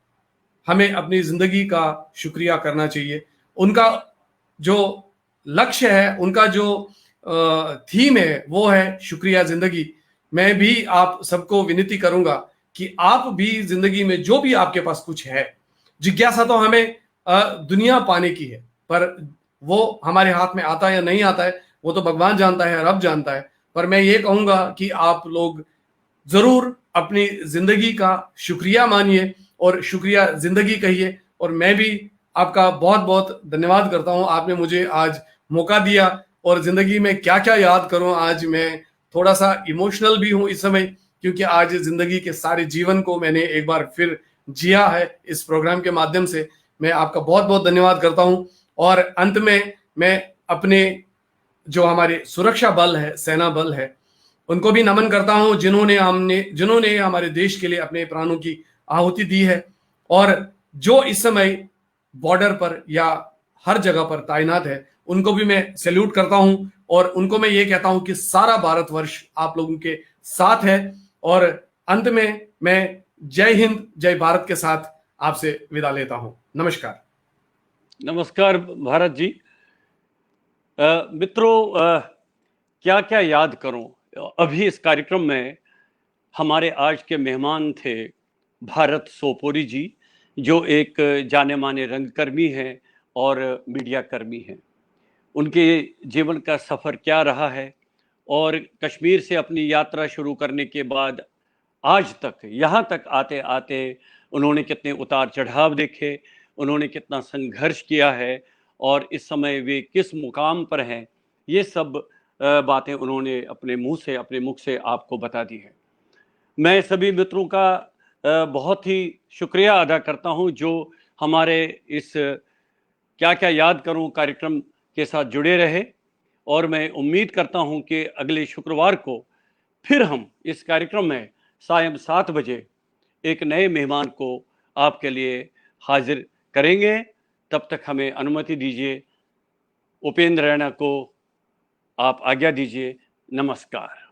Speaker 2: हमें अपनी जिंदगी का शुक्रिया करना चाहिए। उनका जो लक्ष्य है, उनका जो थीम है वो है शुक्रिया जिंदगी। मैं भी आप सबको विनती करूंगा कि आप भी जिंदगी में जो भी आपके पास कुछ है, जिज्ञासा तो हमें दुनिया पाने की है, पर वो हमारे हाथ में आता है या नहीं आता है वो तो भगवान जानता है, रब जानता है। पर मैं ये कहूंगा कि आप लोग जरूर अपनी जिंदगी का शुक्रिया मानिए और शुक्रिया जिंदगी कहिए। और मैं भी आपका बहुत बहुत धन्यवाद करता हूं, आपने मुझे आज मौका दिया। और जिंदगी में क्या क्या याद करूं, आज मैं थोड़ा सा इमोशनल भी हूं इस समय, क्योंकि आज जिंदगी के सारे जीवन को मैंने एक बार फिर जिया है इस प्रोग्राम के माध्यम से। मैं आपका बहुत बहुत धन्यवाद करता हूं। और अंत में मैं अपने जो हमारे सुरक्षा बल है, सेना बल है, उनको भी नमन करता हूं, जिन्होंने हमारे देश के लिए अपने प्राणों की आहुति दी है और जो इस समय बॉर्डर पर या हर जगह पर तैनात है, उनको भी मैं सैल्यूट करता हूं। और उनको मैं ये कहता हूं कि सारा भारतवर्ष आप लोगों के साथ है। और अंत में मैं जय हिंद जय भारत के साथ आपसे विदा लेता हूं। नमस्कार।
Speaker 1: नमस्कार भारत जी। मित्रों, क्या क्या याद करूं, अभी इस कार्यक्रम में हमारे आज के मेहमान थे भारत सोपोरी जी, जो एक जाने माने रंगकर्मी हैं और मीडिया कर्मी हैं। उनके जीवन का सफ़र क्या रहा है और कश्मीर से अपनी यात्रा शुरू करने के बाद आज तक, यहाँ तक आते आते उन्होंने कितने उतार चढ़ाव देखे, उन्होंने कितना संघर्ष किया है और इस समय वे किस मुकाम पर हैं, ये सब बातें उन्होंने अपने मुख से आपको बता दी है। मैं सभी मित्रों का बहुत ही शुक्रिया अदा करता हूं जो हमारे इस क्या क्या याद करूं कार्यक्रम के साथ जुड़े रहे। और मैं उम्मीद करता हूं कि अगले शुक्रवार को फिर हम इस कार्यक्रम में सायं 7 बजे एक नए मेहमान को आपके लिए हाजिर करेंगे। तब तक हमें अनुमति दीजिए, उपेंद्र रैना को आप आज्ञा दीजिए। नमस्कार।